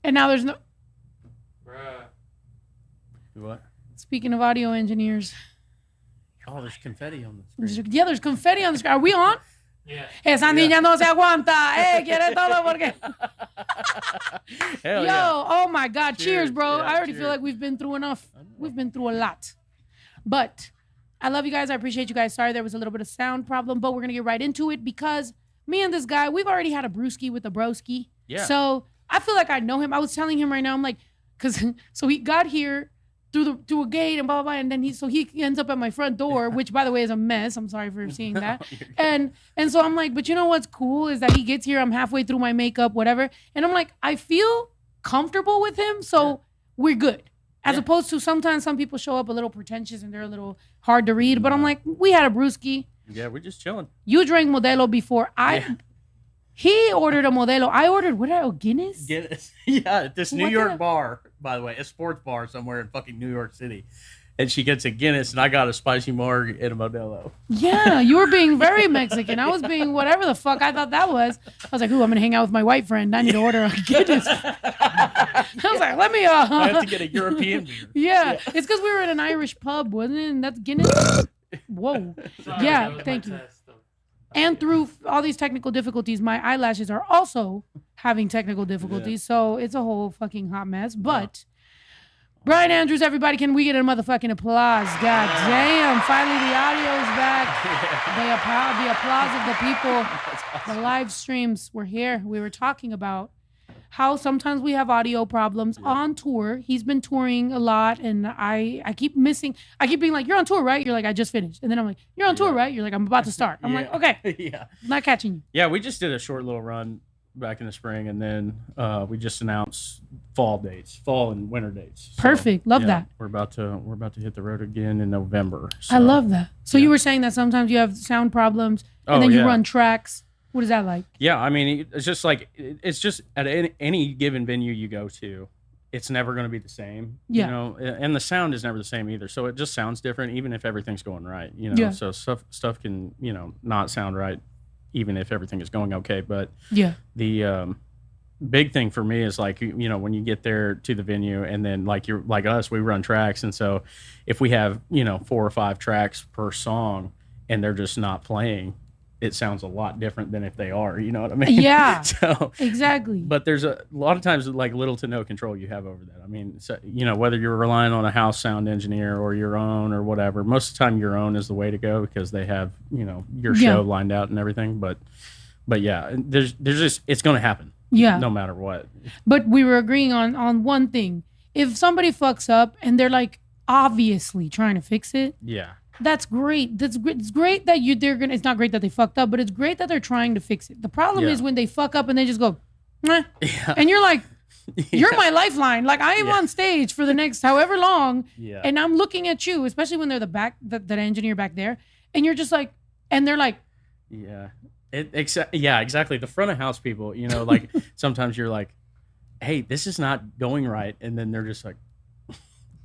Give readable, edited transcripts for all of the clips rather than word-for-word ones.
And now there's no... Bruh. What? Speaking of audio engineers. Oh, there's confetti on the screen. Yeah, there's confetti on the screen. Are we on? Yeah. Esa niña no se aguanta. Quiere todo porque... Hell Yo, yeah. oh my God. Cheers, bro. Yeah, I already cheers. feel like we've been through enough. We've been through a lot. But I love you guys. I appreciate you guys. Sorry there was a little bit of sound problem, but we're going to get right into it because me and this guy, we've already had a brewski with a broski. Yeah. So I feel like I know him. I was telling him right now, I'm like, so he got here through a gate and blah, blah, blah. And then he ends up at my front door, which by the way is a mess. I'm sorry for seeing that. And so I'm like, but you know what's cool is that he gets here. I'm halfway through my makeup, whatever. And I'm like, I feel comfortable with him. So we're good. As opposed to sometimes some people show up a little pretentious and they're a little hard to read. But I'm like, we had a brewski. Yeah, we're just chilling. You drank Modelo before. He ordered a Modelo. I ordered, Guinness? Guinness. Yeah, this New What York the- bar, by the way, a sports bar somewhere in fucking New York City. And she gets a Guinness, and I got a spicy marg and a Modelo. Yeah, you were being very Mexican. I was being whatever the fuck I thought that was. I was like, ooh, I'm going to hang out with my white friend. I need to order a Guinness. I was like, let me... I have to get a European beer. Yeah, it's because we were at an Irish pub, wasn't it? And that's Guinness. Whoa. Sorry, Yeah, that was thank my you. test. And through all these technical difficulties, my eyelashes are also having technical difficulties. So it's a whole fucking hot mess. But Bryan Andrews, everybody, can we get a motherfucking applause? God damn. Finally, the audio is back. The applause of the people. The live streams were here. We were talking about how sometimes we have audio problems on tour. He's been touring a lot, and I keep missing. I keep being like, you're on tour, right? You're like, I just finished. And then I'm like, you're on tour, right? You're like, I'm about to start. I'm like, okay. Yeah. Not catching you. Yeah, we just did a short little run back in the spring, and then we just announced fall and winter dates. So, Perfect. Love that. We're about to hit the road again in November. So. I love that. So you were saying that sometimes you have sound problems, and then you run tracks. What is that like? Yeah, I mean, it's just at any given venue you go to, it's never going to be the same. Yeah. You know, and the sound is never the same either. So it just sounds different, even if everything's going right. You know, so stuff can not sound right, even if everything is going okay. But the big thing for me is like when you get there to the venue, and then like us, we run tracks, and so if we have 4 or 5 tracks per song, and they're just not playing, it sounds a lot different than if they are, you know what I mean? Yeah. So exactly. But there's a lot of times like little to no control you have over that. I mean, so, whether you're relying on a house sound engineer or your own or whatever, most of the time your own is the way to go because they have, your show lined out and everything. But yeah, there's just, it's going to happen. Yeah. No matter what. But we were agreeing on one thing. If somebody fucks up and they're like obviously trying to fix it. Yeah. That's great. It's great that it's not great that they fucked up, but it's great that they're trying to fix it. The problem is when they fuck up and they just go, meh. Yeah. And you're like, you're my lifeline. Like I am on stage for the next however long. Yeah. And I'm looking at you, especially when they're that engineer back there. And you're just like, and they're like, yeah. Exactly. The front of house people, like sometimes you're like, hey, this is not going right. And then they're just like,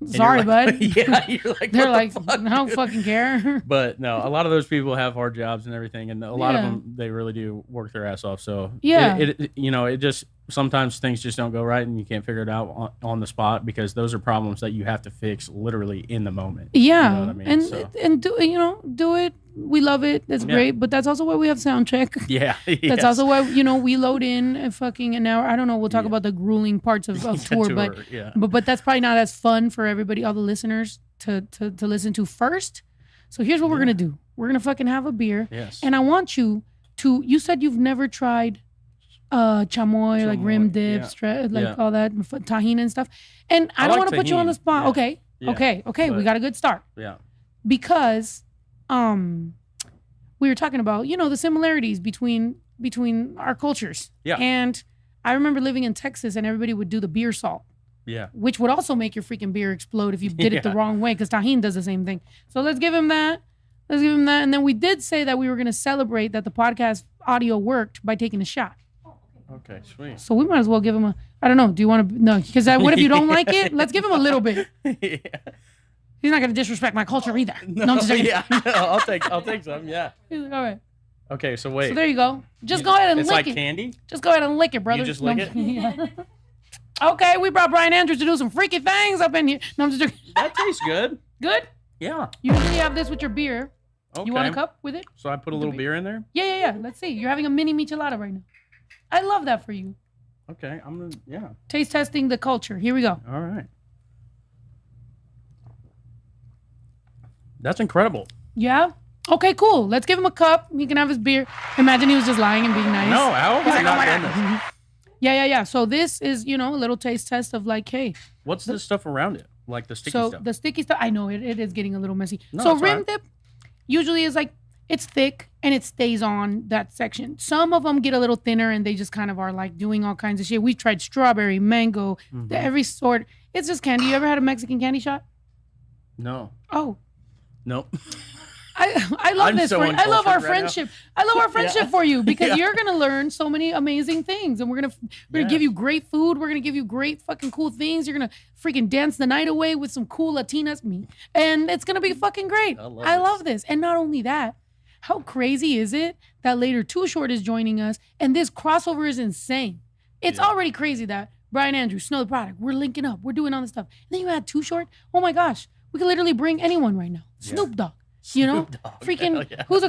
sorry, bud. Yeah, you're like, they're like, I don't fucking care. But no, a lot of those people have hard jobs and everything, and a lot of them they really do work their ass off. So it just sometimes things just don't go right, and you can't figure it out on the spot because those are problems that you have to fix literally in the moment. Yeah, you know what I mean? And do it. We love it. That's great. But that's also why we have sound check. Yeah, that's also why we load in an hour. I don't know. We'll talk about the grueling parts of tour, but that's probably not as fun for everybody, all the listeners to listen to first. So here's what we're gonna do. We're gonna fucking have a beer. Yes. And I want you to. You said you've never tried chamoy, like rim dip, all that tahini and stuff. And I don't want to put you on the spot. Okay. We got a good start. Yeah. Because we were talking about the similarities between our cultures. Yeah. And I remember living in Texas, and everybody would do the beer salt. Yeah. Which would also make your freaking beer explode if you did it the wrong way, because tahini does the same thing. So let's give him that. And then we did say that we were going to celebrate that the podcast audio worked by taking a shot. Okay, sweet. So we might as well give him I don't know. Do you want to? No, because what if you don't like it? Let's give him a little bit. Yeah. He's not going to disrespect my culture either. No, I'm just saying. Yeah, I'll take some. Yeah. He's like, all right. Okay, so wait. So there you go. Just go ahead and lick it. It's like candy? Just go ahead and lick it, brother. You just lick it? Yeah. Okay, we brought Bryan Andrews to do some freaky things up in here. No, I'm just joking. That tastes good. Good? Yeah. You usually have this with your beer. Okay. You want a cup with it? So I put a little beer in there? Yeah. Let's see. You're having a mini michelada right now. I love that for you. Okay, I'm gonna, yeah. Taste testing the culture. Here we go. All right. That's incredible. Yeah? Okay, cool. Let's give him a cup. He can have his beer. Imagine he was just lying and being nice. No, how have I like, not done this? Yeah. So this is, a little taste test of like, hey. What's the stuff around it? Like the sticky so stuff? the sticky stuff, I know it is getting a little messy. No, so it's rim right. dip usually is like, it's thick and it stays on that section. Some of them get a little thinner and they just kind of are like doing all kinds of shit. We've tried strawberry, mango, every sort. It's just candy. You ever had a Mexican candy shot? No. Oh. Nope. I love this. I love our friendship. I love our friendship for you because you're gonna learn so many amazing things, and we're gonna give you great food. We're gonna give you great fucking cool things. You're gonna freaking dance the night away with some cool Latinas, and it's gonna be fucking great. I love this. And not only that, how crazy is it that later Too Short is joining us, and this crossover is insane. It's already crazy that Bryan Andrews, Snow the Product, we're linking up, we're doing all this stuff, and then you add Too Short. Oh my gosh, we could literally bring anyone right now. Snoop Dogg. Freaking who's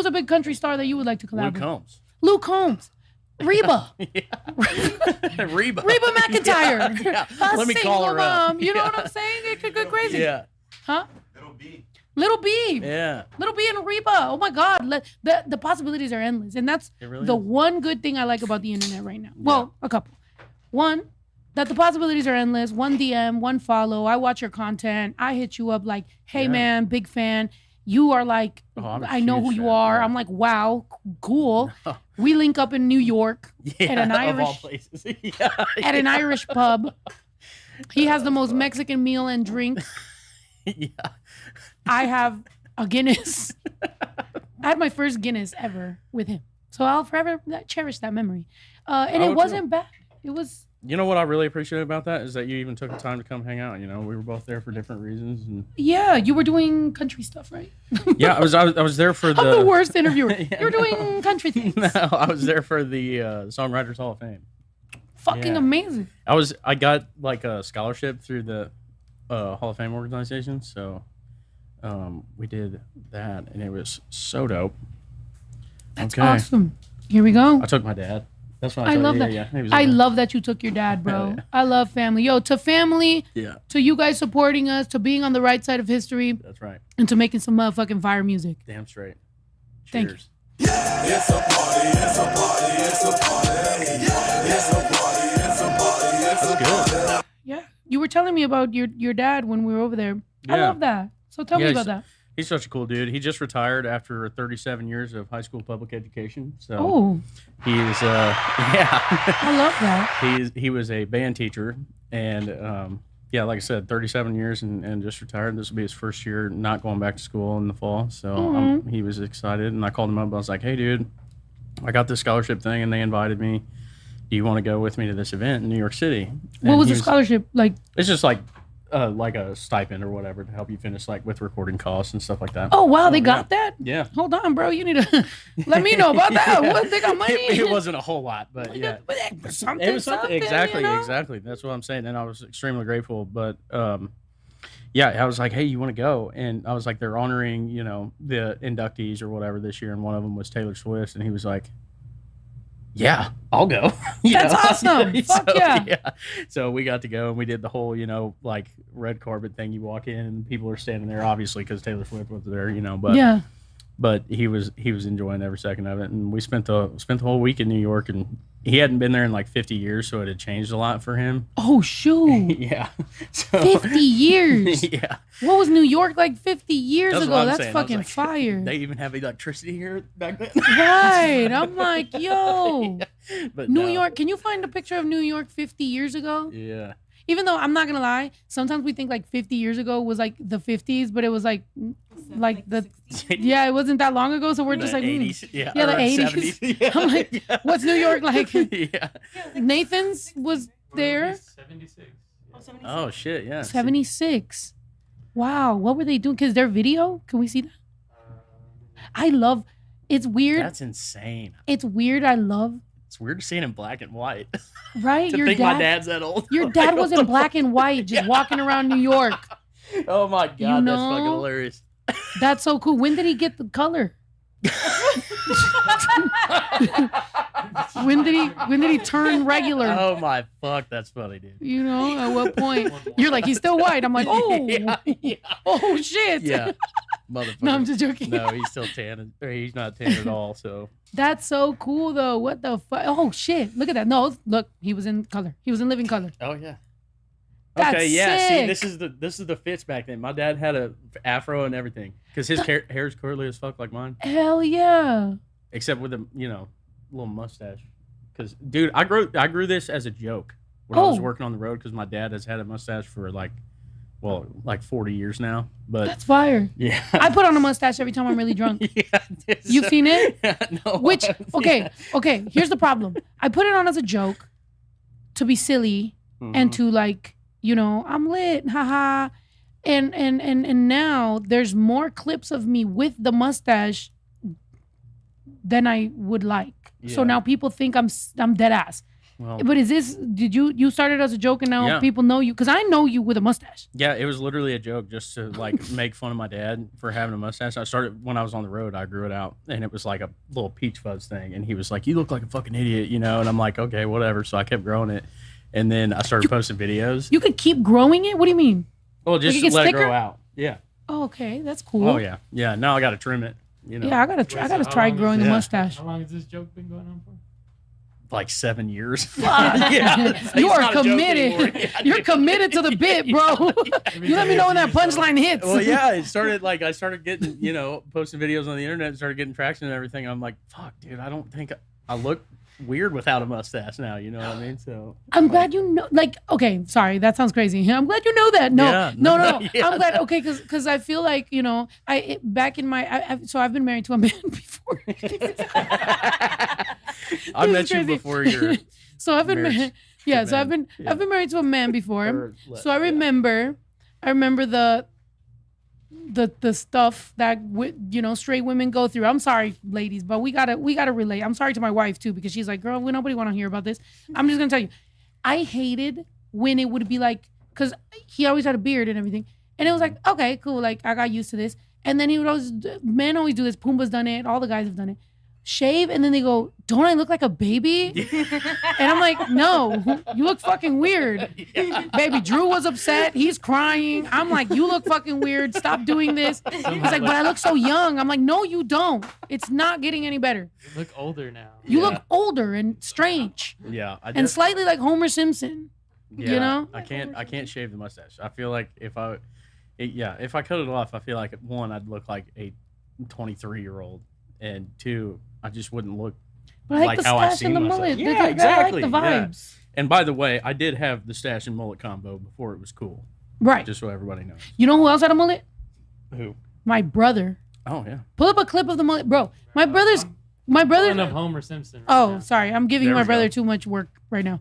a big country star that you would like to collaborate? Luke Combs. Reba. Reba McEntire. Let me call her up. You know what I'm saying? It could go crazy. Yeah. Huh? Little B. Yeah. Little B and Reba. Oh my God. The possibilities are endless. And that's one good thing I like about the internet right now. Well, a couple. One, that the possibilities are endless. One DM, one follow. I watch your content. I hit you up like, hey man, big fan. You are like, I know who you are. I'm like, wow, cool. No. We link up in New York at an Irish, of all places. at an Irish pub. He has the most Mexican meal and drink. I have a Guinness. I had my first Guinness ever with him. So I'll forever cherish that memory. And it wasn't bad. It was... You know what I really appreciate about that is that you even took the time to come hang out. We were both there for different reasons. And yeah, you were doing country stuff, right? Yeah, I was there for I'm the worst interviewer. You were doing country things. No, I was there for the Songwriters Hall of Fame. Fucking amazing. I got like a scholarship through the Hall of Fame organization, so we did that, and it was so dope. That's awesome. Here we go. I took my dad. That's what I love that. I love that you took your dad, bro. I love family. Yo, to family, to you guys supporting us, to being on the right side of history. That's right. And to making some motherfucking fire music. Damn straight. Thank Cheers. you. It's a party, it's a party, it's a party. It's a party, it's a party, it's a party. That's good. Yeah. You were telling me about your dad when we were over there. I love that. So tell me about that. He's such a cool dude. He just retired after 37 years of high school public education. So he's I love that. He was a band teacher, and like I said, 37 years and just retired. This will be his first year not going back to school in the fall. So he was excited, and I called him up. I was like, "Hey, dude, I got this scholarship thing, and they invited me. Do you want to go with me to this event in New York City?" What was the scholarship like? It's just like a stipend or whatever to help you finish like with recording costs and stuff like that. Oh wow, they got that? Yeah. Hold on, bro. You need to let me know about that. What, they got money? It wasn't a whole lot, but yeah. It was something. Exactly. That's what I'm saying. And I was extremely grateful. But I was like, hey, you want to go? And I was like, they're honoring, the inductees or whatever this year, and one of them was Taylor Swift, and he was like, yeah, I'll go. That's awesome. Fuck yeah. So we got to go, and we did the whole, like red carpet thing. You walk in, and people are standing there, obviously, because Taylor Swift was there, but but he was enjoying every second of it. And we spent the whole week in New York, and he hadn't been there in like 50 years, so it had changed a lot for him. Oh shoot. Yeah. So, 50 years. Yeah. What was New York like 50 years That's ago? That's fucking like, fire. They even have electricity here back then. Right. I'm like, yo. But New York, can you find a picture of New York 50 years ago? Yeah. Even though I'm not gonna lie, sometimes we think like 50 years ago was like the 50s, but it was like the it wasn't that long ago. So we're just like 80s, the 80s. Yeah. I'm like, what's New York like? Yeah. Nathan's was there. 76. Oh shit, yeah. 76. Wow, what were they doing? Because their video, can we see that? It's weird. That's insane. It's weird. I love It's weird seeing him black and white. Right? To think my dad's that old. Your dad was in black and white, just walking around New York. Oh my God, You that's fucking know? hilarious. That's so cool. When did he get the color? When did he turn regular? Oh my fuck, that's funny, dude. You know, at what point? You're like, he's still white. I'm like, oh, yeah. oh shit. Yeah. Motherfucker. No, I'm just joking. No, he's still tan. Or he's not tan at all. So That's so cool though. What the fuck? Oh shit. Look at that. No, look, he was in color. He was in living color. oh yeah. That's Okay, yeah. sick. See, this is the fits back then. My dad had a afro and everything because his hair is curly as fuck like mine, Hell yeah. except with a little mustache. Because dude, I grew this as a joke when I was Oh. working on the road because my dad has had a mustache for like 40 years now. But That's fire. yeah, I put on a mustache every time I'm really drunk. yeah, You've seen it? No. Which okay, here's the problem. I put it on as a joke to be silly and to like, I'm lit, haha. And now there's more clips of me with the mustache than I would like. So Yeah. now people think I'm dead ass. Well, But did you started as a joke and now Yeah. people know you? Because I know you with a mustache. yeah, it was literally a joke just to like make fun of my dad for having a mustache. I started when I was on the road. I grew it out, and it was like a little peach fuzz thing. And he was like, "You look like a fucking idiot," And I'm like, "Okay, whatever." So I kept growing it, and then I started posting videos. You could keep growing it? What do you mean? Well, just it gets let it thicker? grow out. Yeah. Oh, okay, that's cool. Oh yeah. Yeah. Now I got to trim it. Yeah, I gotta Wait, so how try long is growing it? the Yeah. mustache. How long has this joke been going on for? like 7 years. You It's are not a joke committed. anymore. Yeah, You're dude. committed to the bit, bro. You let me know when that punchline hits. Well, yeah, it started like I started getting, posting videos on the internet and started getting traction and everything. I'm like, fuck, dude, I don't think I look weird without a mustache now. You know what I mean? So I'm glad you know. Like, okay, sorry, that sounds crazy. I'm glad you know that. No, Yeah, no. yeah. I'm glad. Okay, because I feel like back in my so I've been married to a man before. I This met is you crazy. before your So I've been marriage yeah. to So I've man. been I've been married to a man before. or So I remember the stuff that straight women go through. I'm sorry, ladies, but we gotta relate. I'm sorry to my wife too because she's like, girl, nobody want to hear about this. I'm just gonna tell you, I hated when it would be like, because he always had a beard and everything, and it was like, okay, cool, like I got used to this. And then he would always, men always do this. Pumbaa's done it. All the guys have done it. Shave, and then they go, don't I look like a baby? And I'm like, no, you look fucking weird. Baby Drew was upset. He's crying. I'm like, you look fucking weird. Stop doing this. He's like, but I look so young. I'm like, no, you don't. It's not getting any better. You look older now. You Yeah. look older and strange Yeah, I and just, slightly like Homer Simpson. yeah, you know? I can't shave the mustache. I feel like if I cut it off, I feel like one, I'd look like a 23-year-old, and two, I just wouldn't look. But I like Like the how I stash see and the myself. mullet. Yeah, I like exactly, the yeah. vibes. And by the way, I did have the stash and mullet combo before it was cool. Right. Just so everybody knows. You know who else had a mullet? Who? My brother. Oh yeah. Pull up a clip of the mullet. Bro, my Pulling brother's up Homer Simpson. right Oh, now. sorry. I'm giving There my we brother go. too much work right now.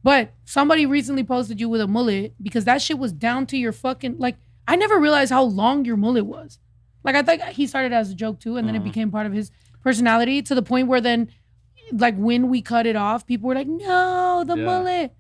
But somebody recently posted you with a mullet because that shit was down to your fucking, like, I never realized how long your mullet was. Like, I think he started as a joke too, and then it became part of his personality to the point where then, like, when we cut it off, people were like, no, the Yeah. mullet.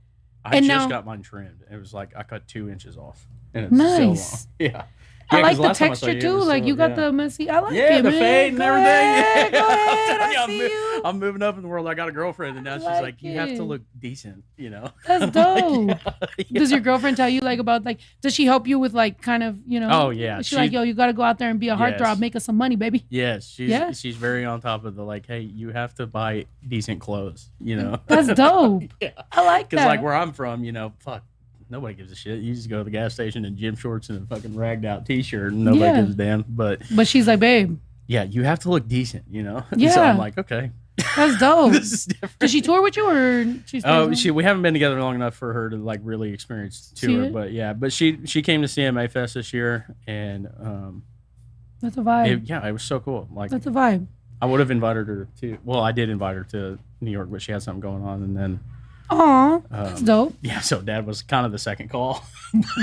I And just now- got mine trimmed. It was like I cut 2 inches off. And it's Nice. so long. Yeah. I Yeah, like 'cause the last time I saw texture you, it too. was Like, so- you got yeah. the messy. I like Yeah, it, the man. fade and Go everything. ahead, go I'm ahead. telling you, I see you. I'm moving up in the world. I got a girlfriend, and now she's like like, you have it. to look decent, you know? That's dope. Yeah. Does your girlfriend tell you like about like? Does she help you with like kind of Oh, yeah. She's like, yo, you got to go out there and be a heartthrob, Yes. make us some money, baby. Yes, Yeah? she's very on top of the like, hey, you have to buy decent clothes, you know? That's dope. Yeah. I like Because that. like where I'm from, fuck, nobody gives a shit. You just go to the gas station in gym shorts and a fucking ragged out T-shirt, and nobody Yeah. gives a damn. But But she's like, babe, yeah, you have to look decent, So Yeah. I'm like, okay, that's dope. this is different. Does she tour with you or she's? Oh, we haven't been together long enough for her to like really experience See tour, it? but yeah, but she came to CMA Fest this year, and That's a vibe. it was so cool. Like That's a vibe. I would have invited her to. Well, I did invite her to New York, but she had something going on, and then Aw, that's dope. Yeah, so Dad was kind of the second call.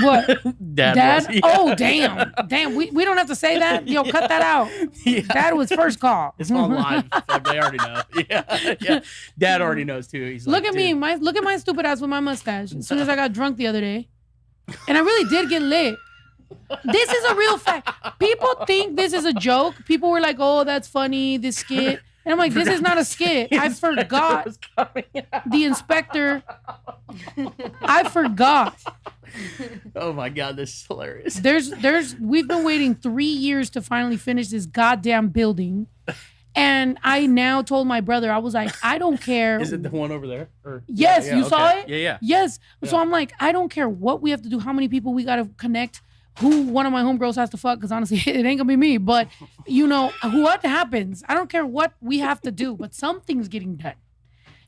What? Dad? Was, yeah. Oh, damn. Damn, we don't have to say that? Yo, cut that out. Yeah. Dad was first call. It's on live. Like, they already know. Yeah. Dad already knows, too. He's Look like, at me. Look at my stupid ass with my mustache. As soon as I got drunk the other day. And I really did get lit. This is a real fact. People think this is a joke. People were like, oh, that's funny, this skit. And I'm like, this is not a skit. I forgot the inspector. I forgot. Oh my God, this is hilarious. We've been waiting 3 years to finally finish this goddamn building. And I now told my brother, I was like, I don't care. Is it the one over there? Or, yes, you saw it? Yeah. Yes. Yeah. So I'm like, I don't care what we have to do, how many people we got to connect, who one of my homegirls has to fuck, because honestly, it ain't gonna be me. But, what happens, I don't care what we have to do, but something's getting done.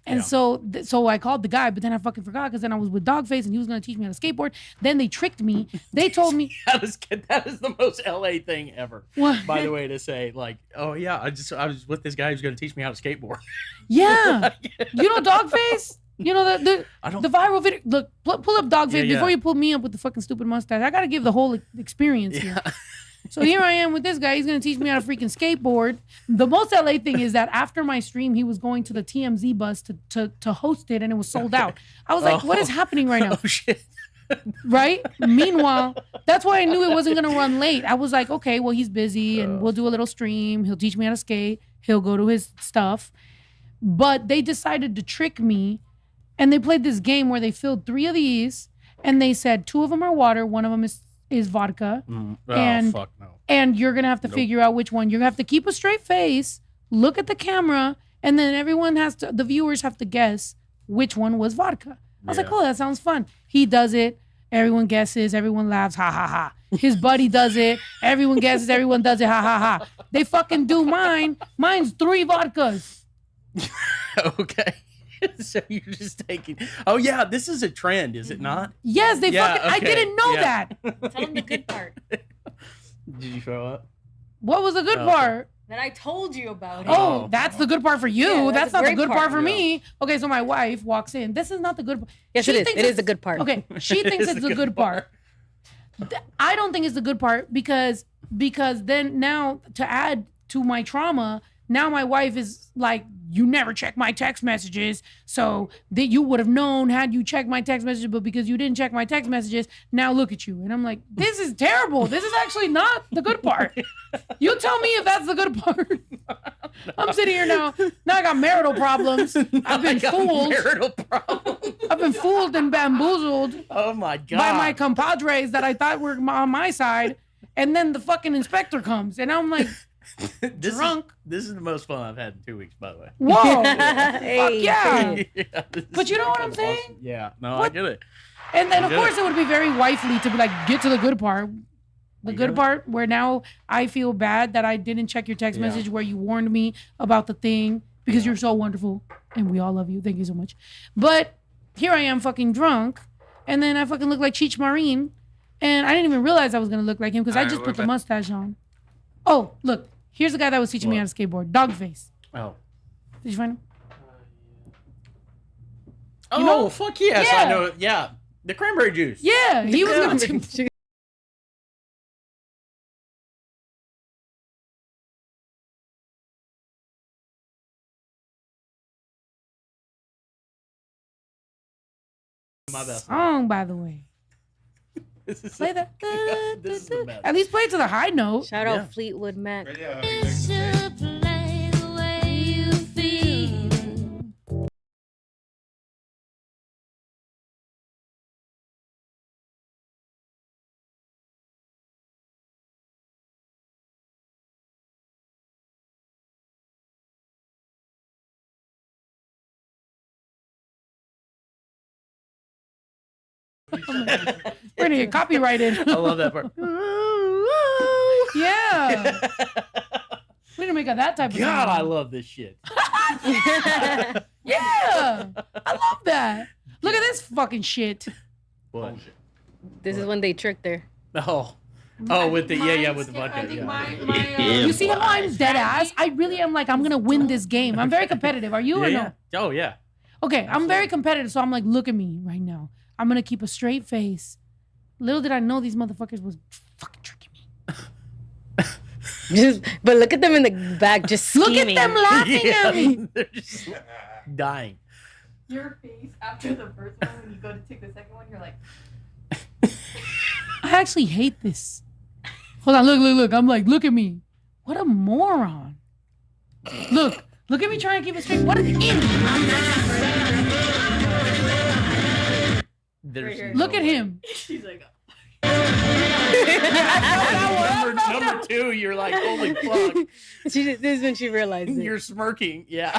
And so I called the guy, but then I fucking forgot because then I was with Doggface and he was going to teach me how to skateboard. Then they tricked me. They told me. that is the most LA thing ever. What? By the way, to say, like, oh yeah, I was with this guy who's going to teach me how to skateboard. Yeah. You know Doggface? You know the viral video. Look, pull up Doggface before you pull me up with the fucking stupid mustache. I got to give the whole experience here. So here I am with this guy. He's going to teach me how to freaking skateboard. The most LA thing is that after my stream, he was going to the TMZ bus to host it, and it was sold out. I was like, what is happening right now? Oh, shit. Right? Meanwhile, that's why I knew it wasn't going to run late. I was like, okay, well, he's busy, and we'll do a little stream. He'll teach me how to skate. He'll go to his stuff. But they decided to trick me, and they played this game where they filled 3 of these, and they said 2 of them are water, 1 of them is vodka. Fuck no. And you're going to have to figure out which one. You're going to have to keep a straight face, look at the camera, and then the viewers have to guess which one was vodka. I was like, oh, that sounds fun. He does it. Everyone guesses. Everyone laughs. Ha, ha, ha. His buddy does it. Everyone guesses. Everyone does it. Ha, ha, ha. They fucking do mine. Mine's 3 vodkas. Okay. So you're just taking. Oh yeah, this is a trend, is it not? Yes, they fucking. Okay. I didn't know that. Tell them the good part. Did you throw up? What was the good part? That I told you about it. Oh, that's the good part for you. Yeah, that's not the good part for me. Okay, so my wife walks in. This is not the good part. Yes, it is. It is the good part. Okay, she thinks it's the good part. I don't think it's the good part because then now to add to my trauma, now my wife is like, you never check my text messages, so that you would have known had you checked my text messages, but because you didn't check my text messages, now look at you. And I'm like, this is terrible. This is actually not the good part. You tell me if that's the good part. I'm sitting here now. Now I got marital problems. I've been fooled. Marital problems. I've been fooled and bamboozled. Oh my God. By my compadres that I thought were on my side. And then the fucking inspector comes. And I'm like, drunk. This is the most fun I've had in 2 weeks, by the way. Whoa. Hey. Fuck yeah. But you know what I'm awesome. saying? Yeah. No, What? I get it. And then, of course, it would be very wifely to be like, get to the good part. The good part where now I feel bad that I didn't check your text message where you warned me about the thing because you're so wonderful and we all love you. Thank you so much. But here I am fucking drunk and then I fucking look like Cheech Marine and I didn't even realize I was going to look like him because I just put the mustache on. Oh, look. Here's the guy that was teaching me how to skateboard. Doggface. Oh. Did you find him? Oh, You know? fuck yes. Yeah. I know. Yeah. The cranberry juice. Yeah. He was going to... My best. Song, by the way. Play that. This is the best. At least play it to the high note. Shout out Fleetwood Mac. We're gonna get copyrighted. I love that part. Yeah. We didn't make that type of God, song. I love this shit. Yeah. I love that. Look at this fucking shit. What? This is when they tricked her. Oh, with the with the vodka. You see how I'm dead ass? I really am like, I'm gonna win this game. I'm very competitive. Are you or no? Oh yeah. Okay, I'm very competitive, so I'm like, look at me right now. I'm gonna keep a straight face. Little did I know these motherfuckers was fucking tricking me. But look at them in the back, just scheming. Look at them laughing at me. They're just dying. Your face after the first one, when you go to take the second one, you're like, I actually hate this. Hold on, look. I'm like, look at me. What a moron. Look at me trying to keep it straight. What an idiot. Look at him. she's like, Number two, you're like, holy fuck. This is when she realized it. You're smirking. Yeah.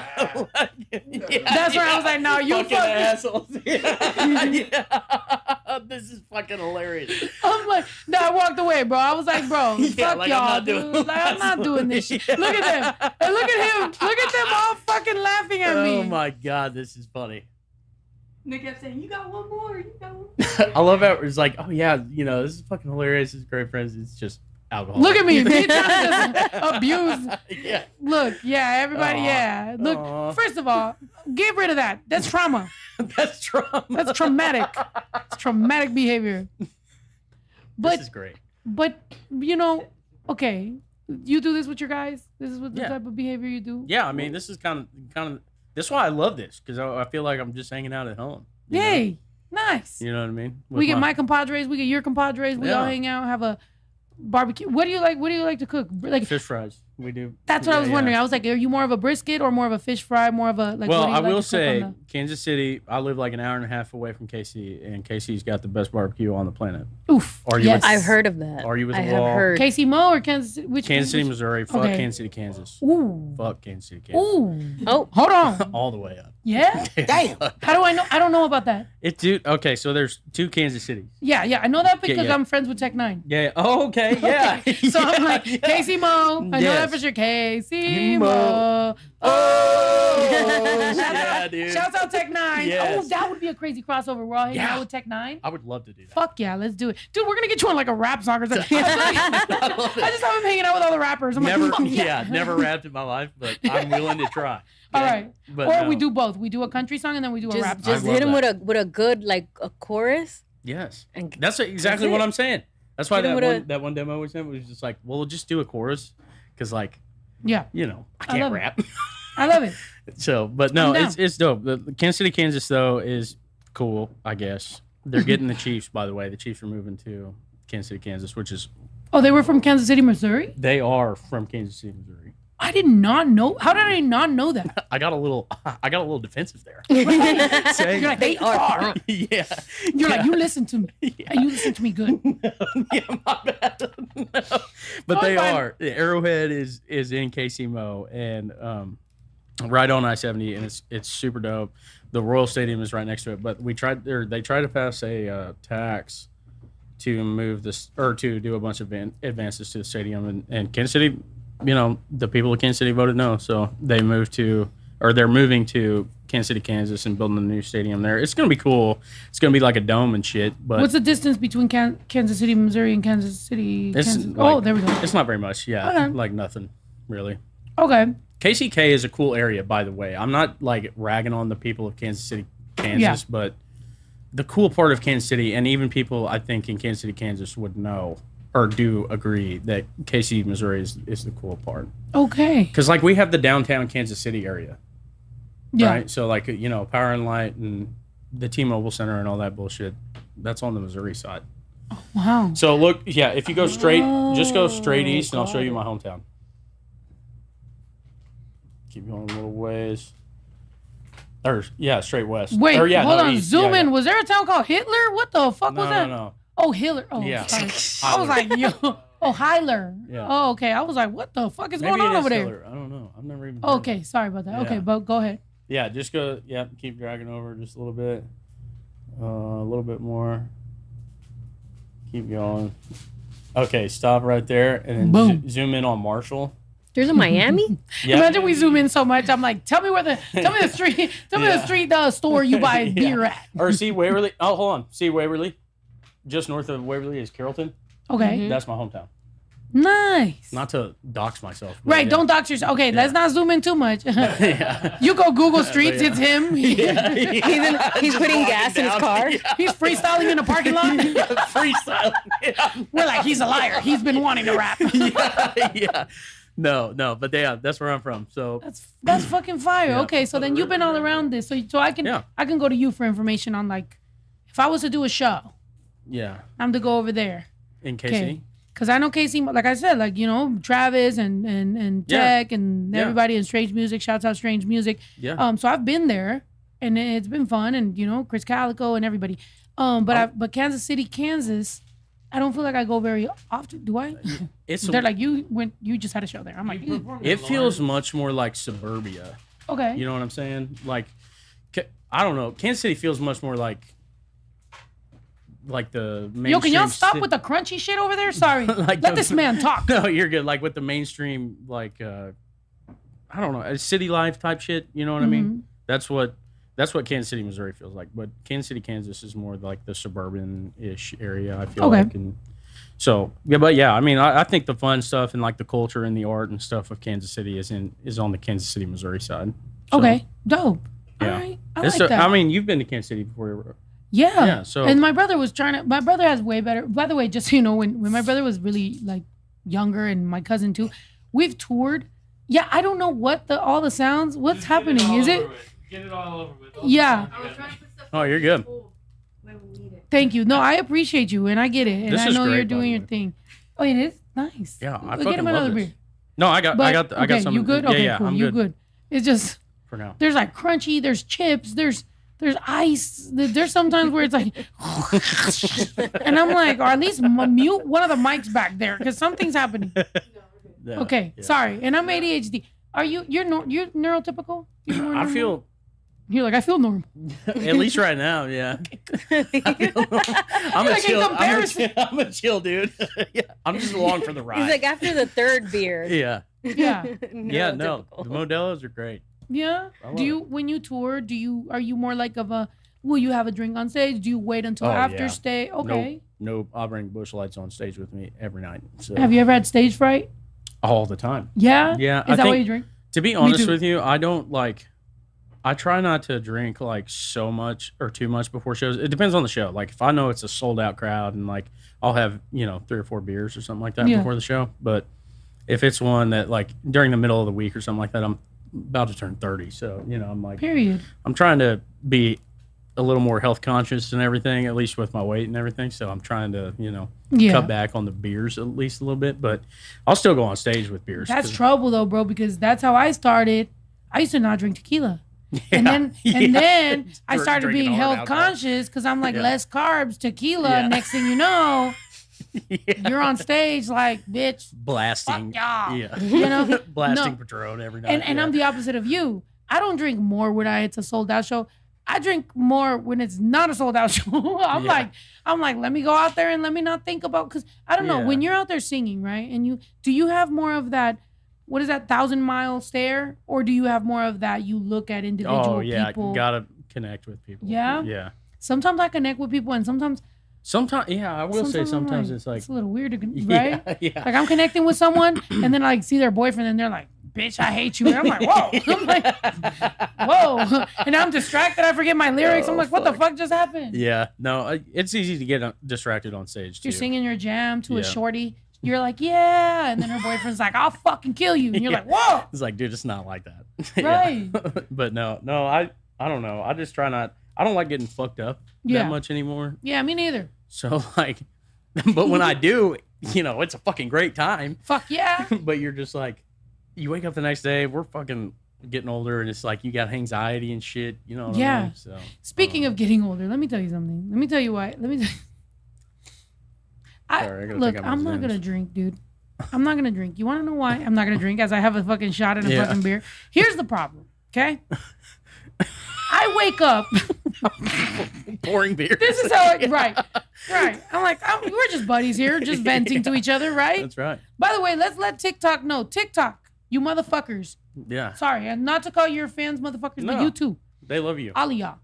That's where I was like, no, you fucking fucking assholes. Yeah. This is fucking hilarious. I'm like, no, I walked away, bro. I was like, bro, fuck like, y'all, I'm not dude. doing Like, I'm not doing this shit. Yeah. Look at them. And look at him. Look at them all fucking laughing at me. Oh my god, this is funny. Nick kept saying, you got one more. I love how it's like, oh yeah, this is fucking hilarious. It's great friends. It's just alcohol. Look at me. Me trying to just abuse. Yeah. Look, yeah, everybody, Aw. yeah. Look, Aw. first of all, get rid of that. That's trauma. That's trauma. That's traumatic. It's traumatic behavior. But This is great. But okay, you do this with your guys. This is what the type of behavior you do. Yeah, I mean, this is kind of. That's why I love this because I feel like I'm just hanging out at home. you know? Yay, nice. You know what I mean? We get my compadres. We get your compadres. We all hang out, have a barbecue. What do you like? What do you like to cook? Like fish fries. We do. That's what I was wondering. I was like, are you more of a brisket or more of a fish fry? More of a like. Well, what do you I like will to cook say, on Kansas City. I live like an hour and a half away from KC, and KC's got the best barbecue on the planet. Oof. Are you yes. I've heard of that. Are you with I the have wall? heard. Casey Mo or Kansas City? Which Kansas City, Missouri. Fuck Okay. Kansas City, Kansas. Ooh. Fuck Kansas City, Kansas. Ooh. Oh. Hold on. All the way up. Yeah. Damn. How do I know? I don't know about that. Dude. Okay, so there's two Kansas Cities. Yeah. I know that because yeah. I'm friends with Tech Nine. Yeah. Oh, okay. Yeah. So I'm like, Yeah. Casey Mo. I know Yes. that for sure. Casey Mo. Mo. Oh. Yeah, dude. Shouts out Tech Nine. Yes. Oh, that would be a crazy crossover. We're all hanging Yeah. out with Tech Nine. I would love to do that. Fuck yeah, let's do it. Dude, we're going to get you on like a rap song or something. I just have him hanging out with all the rappers. I'm Never, like, fuck yeah, never rapped in my life, but I'm willing to try. All right. But or no. we do both. We do a country song and then we do a rap song. Just I love hit him that. with a good like a chorus. Yes, And that's exactly that's what it. I'm saying. That's why Hit him with that one demo we sent was just like, well, we'll just do a chorus, because like, Yeah. I I can't love it. rap. I love it. So, but no, I'm down. it's dope. The Kansas City, Kansas though is cool, I guess. They're getting the Chiefs, by the way. The Chiefs are moving to Kansas City, Kansas, which is Oh, they were from Kansas City, Missouri? they are from Kansas City, Missouri. I did not know. How did I not know that? I got a little defensive there. You're like, They are. Yeah. You're like, you listen to me. Yeah. And you listen to me good. Yeah, my bad. No. But Oh, they fine. are. The Arrowhead is in KCMO and right on I-70, and it's super dope. The Royal Stadium is right next to it. But they tried to pass a tax to move this or to do a bunch of advances to the stadium, and Kansas City. The people of Kansas City voted no, so they're moving to Kansas City, Kansas, and building a new stadium there. It's gonna be cool. It's gonna be like a dome and shit. But What's the distance between Kansas City, Missouri, and Kansas City? it's Kansas? like, There we go. It's not very much. Yeah, Okay. like nothing really. Okay. KCK is a cool area, by the way. I'm not like ragging on the people of Kansas City, Kansas, but the cool part of Kansas City, and even people I think in Kansas City, Kansas would know or do agree that KC, Missouri is the cool part. Okay. Because like we have the downtown Kansas City area, Yeah. right? So like Power and Light and the T-Mobile Center and all that bullshit, that's on the Missouri side. Wow. So look, yeah, if you go straight, just go straight east, and I'll show you my hometown. Keep going a little ways. Or yeah, straight west. Wait, or, yeah, hold no, on. east. Zoom Yeah, in. yeah. Was there a town called Hitler? What the fuck was that? No. Oh, Hitler. Oh, Yeah. sorry. I was like, yo. Oh, Hyler. Yeah. Oh, okay. I was like, what the fuck is Maybe going on it is over there? Hitler. I don't know. I've never even. heard Oh, of okay. it. Sorry about that. Yeah. Okay, but go ahead. Yeah, just go. Yeah, keep dragging over just a little bit. A little bit more. Keep going. Okay, stop right there, and then Boom. zoom in on Marshall. There's a Miami. Yeah. Imagine we zoom in so much. I'm like, tell me the street, Yeah. store you buy Yeah. beer at. Or see Waverly. Oh, hold on. See Waverly. Just north of Waverly is Carrollton. Okay. That's my hometown. Nice. Not to dox myself. but Right, yeah. don't dox yourself. Okay, let's not zoom in too much. Yeah. You go Google Streets, yeah. it's him. Yeah, He's putting gas in his car. He's freestyling in the parking lot. Freestyle. Yeah. We're like, he's a liar. He's been wanting to rap. Yeah. No, but yeah, that's where I'm from. So That's fucking fire. Yeah. Okay, so then you've been all around this. So I can go to you for information on like if I was to do a show, yeah, I'm to go over there. in KC. Because I know Casey, like I said, like, you know, Travis and Tech and everybody in Strange Music. Shouts out Strange Music. Yeah. So I've been there and it's been fun, and you know, Chris Calico and everybody. But Kansas City, Kansas, I don't feel like I go very often. Do I? They're like, you just had a show there. I'm like, It feels much more like suburbia. okay. You know what I'm saying? Like, I don't know. Kansas City feels much more like the mainstream. Yo, can y'all stop with the crunchy shit over there? Sorry. Like Let this man talk. No, you're good. Like with the mainstream, like I don't know, a city life type shit. You know what I mean? That's what Kansas City, Missouri feels like. But Kansas City, Kansas is more like the suburban-ish area. I feel like. And so yeah, but yeah, I mean, I think the fun stuff and like the culture and the art and stuff of Kansas City is on the Kansas City, Missouri side. So, Okay, dope. Yeah. All right, I like that. I mean, you've been to Kansas City before. Yeah. Yeah, so- and my brother was my brother has way better. By the way, just so you know, when my brother was really like younger, and my cousin too, we've toured. Yeah, I don't know what all the sounds. What's happening? Is it? Get it all over with. Yeah. I was trying to put stuff Oh, you're good. when we need it. Thank you. No, I appreciate you, and I get it, and This I is know great, you're by doing the your way. thing. Oh, it is nice. Yeah, I Get fucking him love another this. beer. No, I got okay, some. you good? Okay, yeah, cool. I'm You good good? It's just for now. there's like crunchy, there's chips, there's ice. There's sometimes where it's like, and I'm like, or at least mute one of the mics back there because something's happening. Yeah, Okay, yeah. sorry, and I'm ADHD. You're neurotypical? I feel You're like, I feel normal. at least right now, yeah. I'm a Like, in chill. comparison. I'm a chill dude. Yeah, I'm just along for the ride. He's like, after the third beer. yeah, Yeah, yeah. No, neurotypical. the Modelo's are great. yeah. I love Do you it. when you tour? Are you more like of a? Will you have a drink on stage? Do you wait until Oh, after yeah. stay? Okay. Nope. I'll bring Bush Lights on stage with me every night. So Have you ever had stage fright? all the time. Yeah. Yeah, Is I that why think- you drink? To be honest too. with you, I don't like. I try not to drink like so much or too much before shows. It depends on the show. Like if I know it's a sold out crowd and like I'll have 3 or 4 beers or something like that Yeah. before the show. But if it's one that like during the middle of the week or something like that, I'm about to turn 30. So I'm like Period. I'm trying to be a little more health conscious and everything, at least with my weight and everything. So I'm trying to Yeah. cut back on the beers at least a little bit. But I'll still go on stage with beers. That's 'cause- trouble though, bro, because that's how I started. I used to not drink tequila. And then I started Drinking being hard health alcohol. conscious because I'm like Yeah. less carbs, tequila. Yeah. Next thing you know, Yeah. you're on stage like, bitch, Blasting. fuck y'all. Yeah. You know? Blasting No. Patron every night. And yeah. I'm the opposite of you. I don't drink more when it's a sold out show. I drink more when it's not a sold out show. I'm Yeah. like, let me go out there and let me not think about, because I don't know, Yeah. when you're out there singing, right? And do you have more of that, what is that 1,000-mile stare? Or do you have more of that you look at individual people? Gotta connect with people. Yeah? Yeah. Sometimes I connect with people and sometimes I will say I'm sometimes like, it's like it's a little weird, right? Yeah. Like I'm connecting with someone and then I like see their boyfriend and they're like, bitch, I hate you. And I'm like, whoa. I'm like, whoa. And I'm distracted. I forget my lyrics. I'm Oh, like, what the fuck just happened? Yeah. No, it's easy to get distracted on stage too. You're singing your jam to a Yeah. shorty. You're like, yeah. And then her boyfriend's like, I'll fucking kill you. And you're Yeah. like, whoa. It's like, dude, it's not like that. Right. But no, I don't know. I just try not. I don't like getting fucked up Yeah. that much anymore. Yeah, me neither. So like, but when I do, it's a fucking great time. Fuck yeah. But you're just like, you wake up the next day, we're fucking getting older, and it's like you got anxiety and shit. You know what I Yeah. mean? So Speaking of getting older, let me tell you something. Let me tell you why. Sorry, I gotta Look, take out my I'm not Zins. gonna drink, dude. I'm not gonna drink. You want to know why? I'm not gonna drink, as I have a fucking shot and a Yeah. fucking beer. Here's the problem, okay? I wake up. pouring beer. This is how right. I'm like, we're just buddies here, just venting to each other, right? That's right. By the way, let's let TikTok know. TikTok, you motherfuckers. Yeah, Sorry, and not to call your fans motherfuckers, but No. you too. they love you. All of y'all.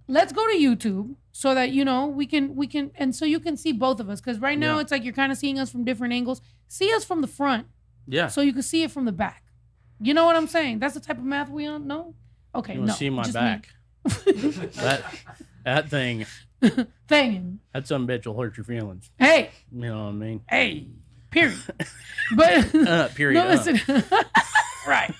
let's go to YouTube so that we can and so you can see both of us, because right now it's like you're kind of seeing us from different angles. See us from the front, so you can see it from the back. You know what I'm saying? That's the type of math we don't know. Okay, You want to see my back? that thing. Thinging. That some bitch will hurt your feelings. Hey. You know what I mean? Hey. Period. But period. No, listen. Right.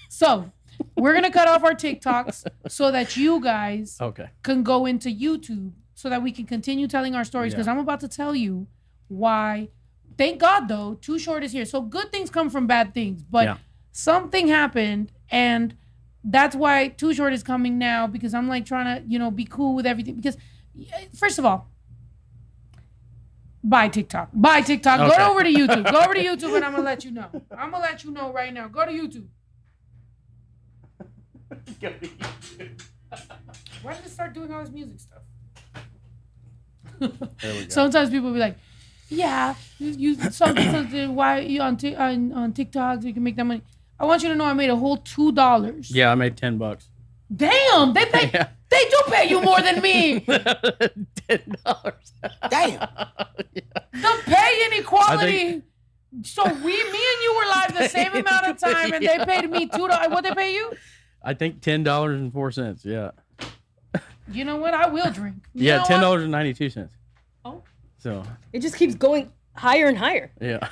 So we're gonna cut off our TikToks so that you guys can go into YouTube so that we can continue telling our stories, because I'm about to tell you why. Thank God though, Too Short is here. So good things come from bad things, but something happened, and that's why Too Short is coming now, because I'm like trying to, be cool with everything. Because first of all, buy TikTok. Buy TikTok. Okay. Go over to YouTube. Go over to YouTube, and I'm gonna let you know. I'm gonna let you know right now. Go to YouTube. Why did it start doing all this music stuff? There we go. Sometimes people be like, "Yeah, you something. Why you on TikTok so you can make that money?" I want you to know I made a whole $2. Yeah, I made $10. Damn, they pay. Yeah. They do pay you more than me. $10. Damn. The pay inequality. So me and you were live the same amount of time, and they paid me $2. What they pay you? I think $10.04. Yeah. You know what? I will drink. Yeah, $10.92. Oh. So. It just keeps going higher and higher. Yeah.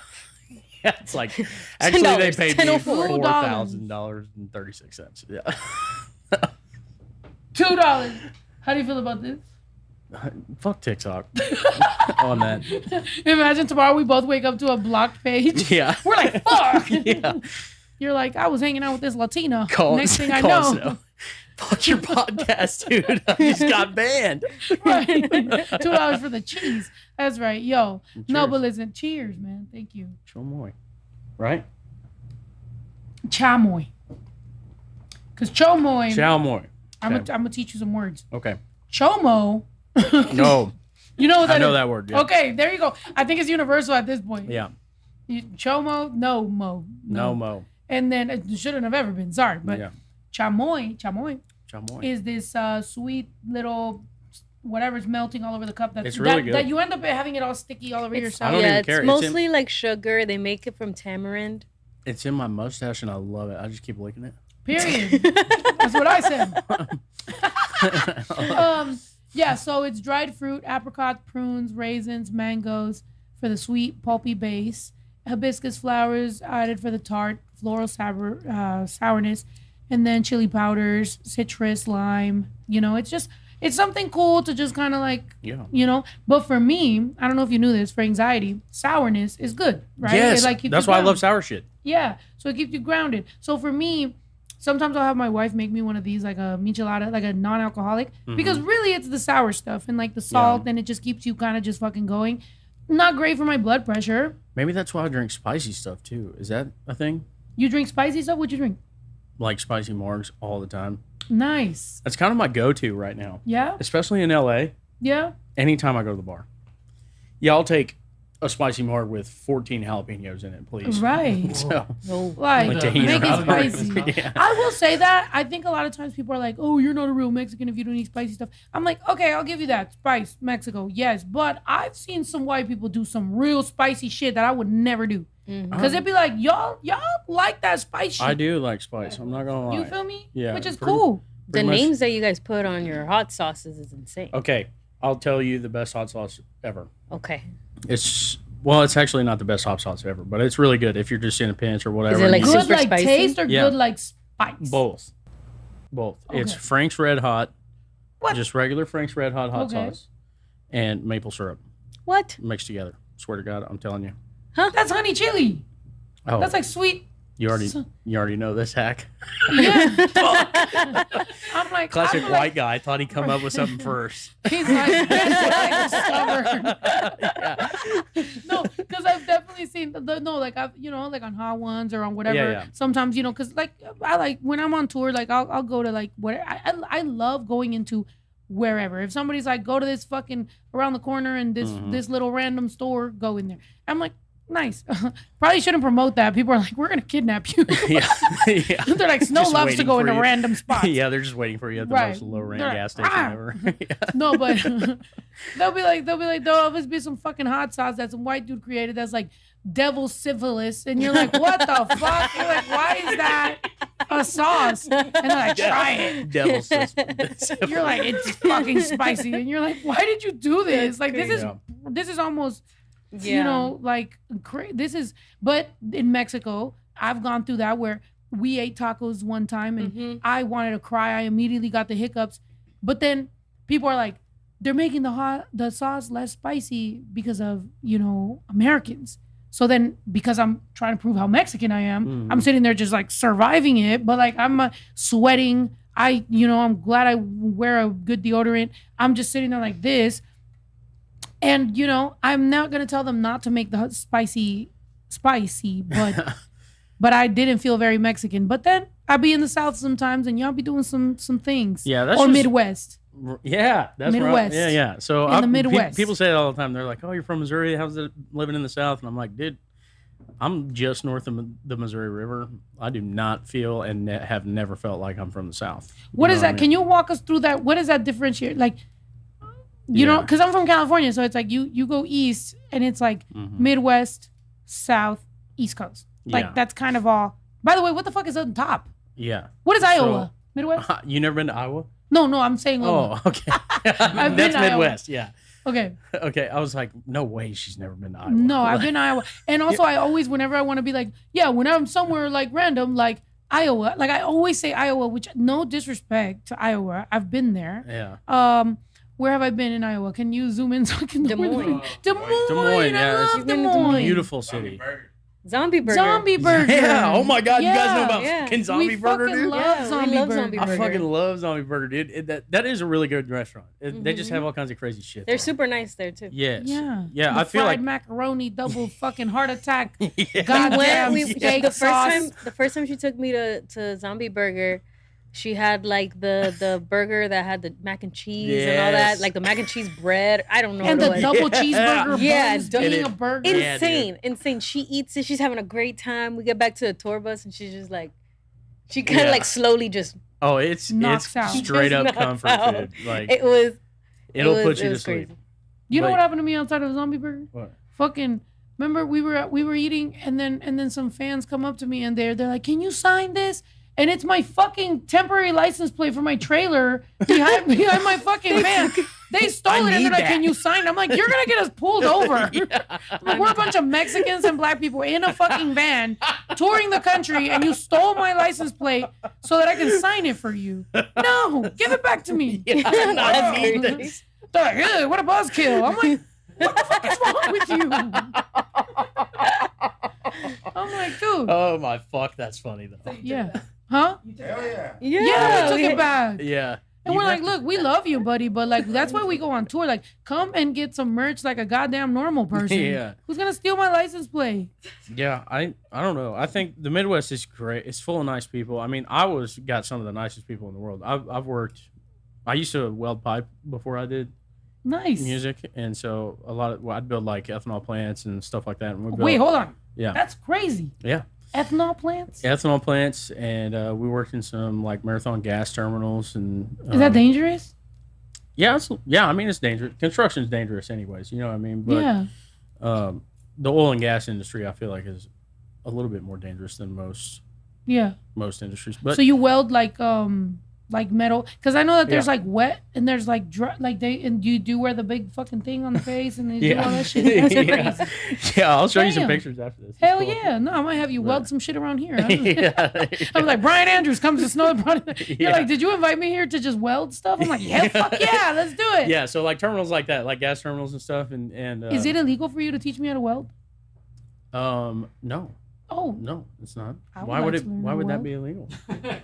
Yeah, it's like actually they paid me $4,000.36. Yeah. $2. How do you feel about this? Fuck TikTok on that. Imagine tomorrow we both wake up to a blocked page. Yeah. We're like, fuck. Yeah. You're like, I was hanging out with this Latina. Next thing I know. Fuck your podcast, dude. I just got banned. Right. $2 for the cheese. That's right. Yo. Cheers. No, but listen. Cheers, man. Thank you. Chamoy. Right? Chamoy. Because Chamoy. Chamoy. I'm gonna teach you some words. Okay. Chomo. No. You know what that is? I know that word. Yeah. Okay, there you go. I think it's universal at this point. Yeah. Chomo, no mo. No mo. And then it shouldn't have ever been. Sorry, but chamoy is this sweet little whatever's melting all over the cup. It's really good. That you end up having it all sticky all over yourself. I don't even care. It's mostly like sugar. They make it from tamarind. It's in my mustache and I love it. I just keep licking it. Period. That's what I said. Yeah, so it's dried fruit, apricots, prunes, raisins, mangoes for the sweet, pulpy base, hibiscus flowers added for the tart, floral sourness, and then chili powders, citrus, lime. It's something cool to just kind of like, But for me, I don't know if you knew this, for anxiety, sourness is good, right? Yes, keeps that's why I love sour shit. Yeah, so it keeps you grounded. So for me, sometimes I'll have my wife make me one of these, like a michelada, like a non-alcoholic, because really it's the sour stuff and like the salt, and it just keeps you kind of just fucking going. Not great for my blood pressure. Maybe that's why I drink spicy stuff too. Is that a thing? You drink spicy stuff? What'd you drink? Like spicy margs all the time. Nice. That's kind of my go-to right now. Yeah? Especially in LA. Yeah? Anytime I go to the bar. Yeah, I'll take a spicy marg with 14 jalapenos in it, please. Right. So, like make it spicy. Yeah. I will say that. I think a lot of times people are like, oh, you're not a real Mexican if you don't eat spicy stuff. I'm like, okay, I'll give you that. Spice, Mexico, yes. But I've seen some white people do some real spicy shit that I would never do. Because it'd be like, y'all like that spice shit. I do like spice. I'm not going to lie. You feel me? Yeah. Which is cool. The names that you guys put on your hot sauces is insane. Okay. I'll tell you the best hot sauce ever. Okay. It's actually not the best hot sauce ever, but it's really good if you're just in a pinch or whatever. Is it like good super like spicy? Taste or good like spice? Both. Okay. It's Frank's Red Hot. What? Just regular Frank's Red Hot sauce and maple syrup. What? Mixed together. Swear to God, I'm telling you. Huh? That's honey chili. Oh. That's like sweet. You already know this hack. Yeah. I'm like Classic white guy. Thought he'd come up with something first. He's like stubborn. No, because I've definitely seen like I've like on Hot Ones or on whatever. Yeah. Sometimes because like I like when I'm on tour, like I'll go to like where I love going into wherever. If somebody's like go to this fucking around the corner and this little random store, go in there. I'm like, nice. Probably shouldn't promote that. People are like, we're gonna kidnap you. yeah. They're like, Snow Just loves to waiting go for into you. random spots. Yeah, they're just waiting for you at the Right. most low rent They're gas like, station "Ah." ever. No, but there'll always be some fucking hot sauce that some white dude created that's like devil syphilis, and you're like, what the fuck? You're like, why is that a sauce? And they're like, try it. Devil system. You're like, it's fucking spicy, and you're like, why did you do this? Like, this is almost, you know, like this is. But in Mexico, I've gone through that where we ate tacos one time, and I wanted to cry. I immediately got the hiccups, but then people are like, they're making the sauce less spicy because of, you know, Americans. So then, because I'm trying to prove how Mexican I am, I'm sitting there just like surviving it, but like I'm sweating. I'm glad I wear a good deodorant. I'm just sitting there like this. And, you know, I'm not going to tell them not to make the spicy, but but I didn't feel very Mexican. But then I'll be in the South sometimes and y'all be doing some things. Yeah, that's or just, Midwest. Yeah, that's Midwest. Right. Yeah. So in the Midwest. People say it all the time. They're like, "Oh, you're from Missouri. How's it living in the South?" And I'm like, "Dude, I'm just north of the Missouri River. I do not feel and have never felt like I'm from the South." What is that? I mean? Can you walk us through that? What does that differentiate? Like, you know, because I'm from California, so it's like you go east and it's like Midwest, South, East Coast. Like that's kind of all. By the way, what the fuck is on top? Yeah. What is Iowa? Midwest? You never been to Iowa? No, I'm saying. Oh, okay. I've That's been Midwest. Iowa. Yeah. Okay. Okay. I was like, no way, she's never been to Iowa. No, I've been to Iowa, and also I always, whenever I want to be like, yeah, when I'm somewhere like random, like Iowa, like I always say Iowa, which no disrespect to Iowa, I've been there. Yeah. Where have I been in Iowa? Can you zoom in so I can? Des Moines. Des Moines. Yeah, I love it's Des Moines. Beautiful city. Zombie burger. Zombie burger. Yeah. Oh my God, you guys know about Yeah. fucking zombie we burger, fucking dude? love zombie burger. zombie I burger. fucking love zombie burger, dude. That is a really good restaurant. They just have all kinds of crazy shit. They're there. super nice there too. Yes. Yeah. Yeah. The I feel fried like macaroni, double fucking heart attack. Yeah. Goddamn We steak the sauce. first time she took me to Zombie Burger, she had like the burger that had the mac and cheese and all that, Yes. like the mac and cheese bread. I don't know. And what the it was. double cheeseburger Yeah, buns du- being And a burger. Yeah, insane. She eats it. She's having a great time. We get back to the tour bus and she's just like, she kind of Yeah. like slowly just. oh, it's Knocks out. straight up Just knocks comfort out. food. Like It'll put you it to was sleep. crazy. You know Like- what happened to me outside of Zombie Burger? What? Fucking remember we were eating and then some fans come up to me and they're like, "Can you sign this?" And it's my fucking temporary license plate for my trailer behind my fucking van. They stole it and they're need like, that. "Can you sign?" I'm like, "You're gonna get us pulled over." Like, we're a bunch of Mexicans and black people in a fucking van touring the country, and you stole my license plate so that I can sign it for you. No, give it back to me. I need this. They're like, "Ugh, what a buzzkill." I'm like, what the fuck is wrong with you? I'm like, dude. Oh my fuck, that's funny though. Yeah. Huh? Hell yeah. Yeah, we took it back. Yeah. And You we're like, have to- look, we love you, buddy, but like that's why we go on tour. Like, come and get some merch like a goddamn normal person. Yeah. Who's gonna steal my license plate? Yeah, I don't know. I think the Midwest is great. It's full of nice people. I mean, Iowa's got some of the nicest people in the world. I've worked. I used to weld pipe before I did Nice. music, and so I'd build like ethanol plants and stuff like that. And we'd build, Wait, hold on. Yeah. That's crazy. Yeah. Ethanol plants? Ethanol plants, and we worked in some like marathon gas terminals. And Is that dangerous? Yeah, I mean, it's dangerous. Construction's dangerous, anyways. You know what I mean? But Yeah. the oil and gas industry, I feel like, is a little bit more dangerous than most industries. But So you weld like metal, because I know that there's Yeah. like wet and there's like dry, like and you do wear the big fucking thing on the face and they do all yeah, that shit. That's yeah. crazy. Yeah, I'll show you some Damn. pictures after this. It's Hell cool. yeah! No, I might have you weld Right. some shit around here. Yeah. I'm like, Bryan Andrews comes to Snow. You're Yeah. like, did you invite me here to just weld stuff? I'm like, yeah, fuck yeah, let's do it. Yeah, so like terminals like that, like gas terminals and stuff, and Is it illegal for you to teach me how to weld? No, Oh, no, it's not. I would Why like would to it? learn Why how to would that weld. be illegal?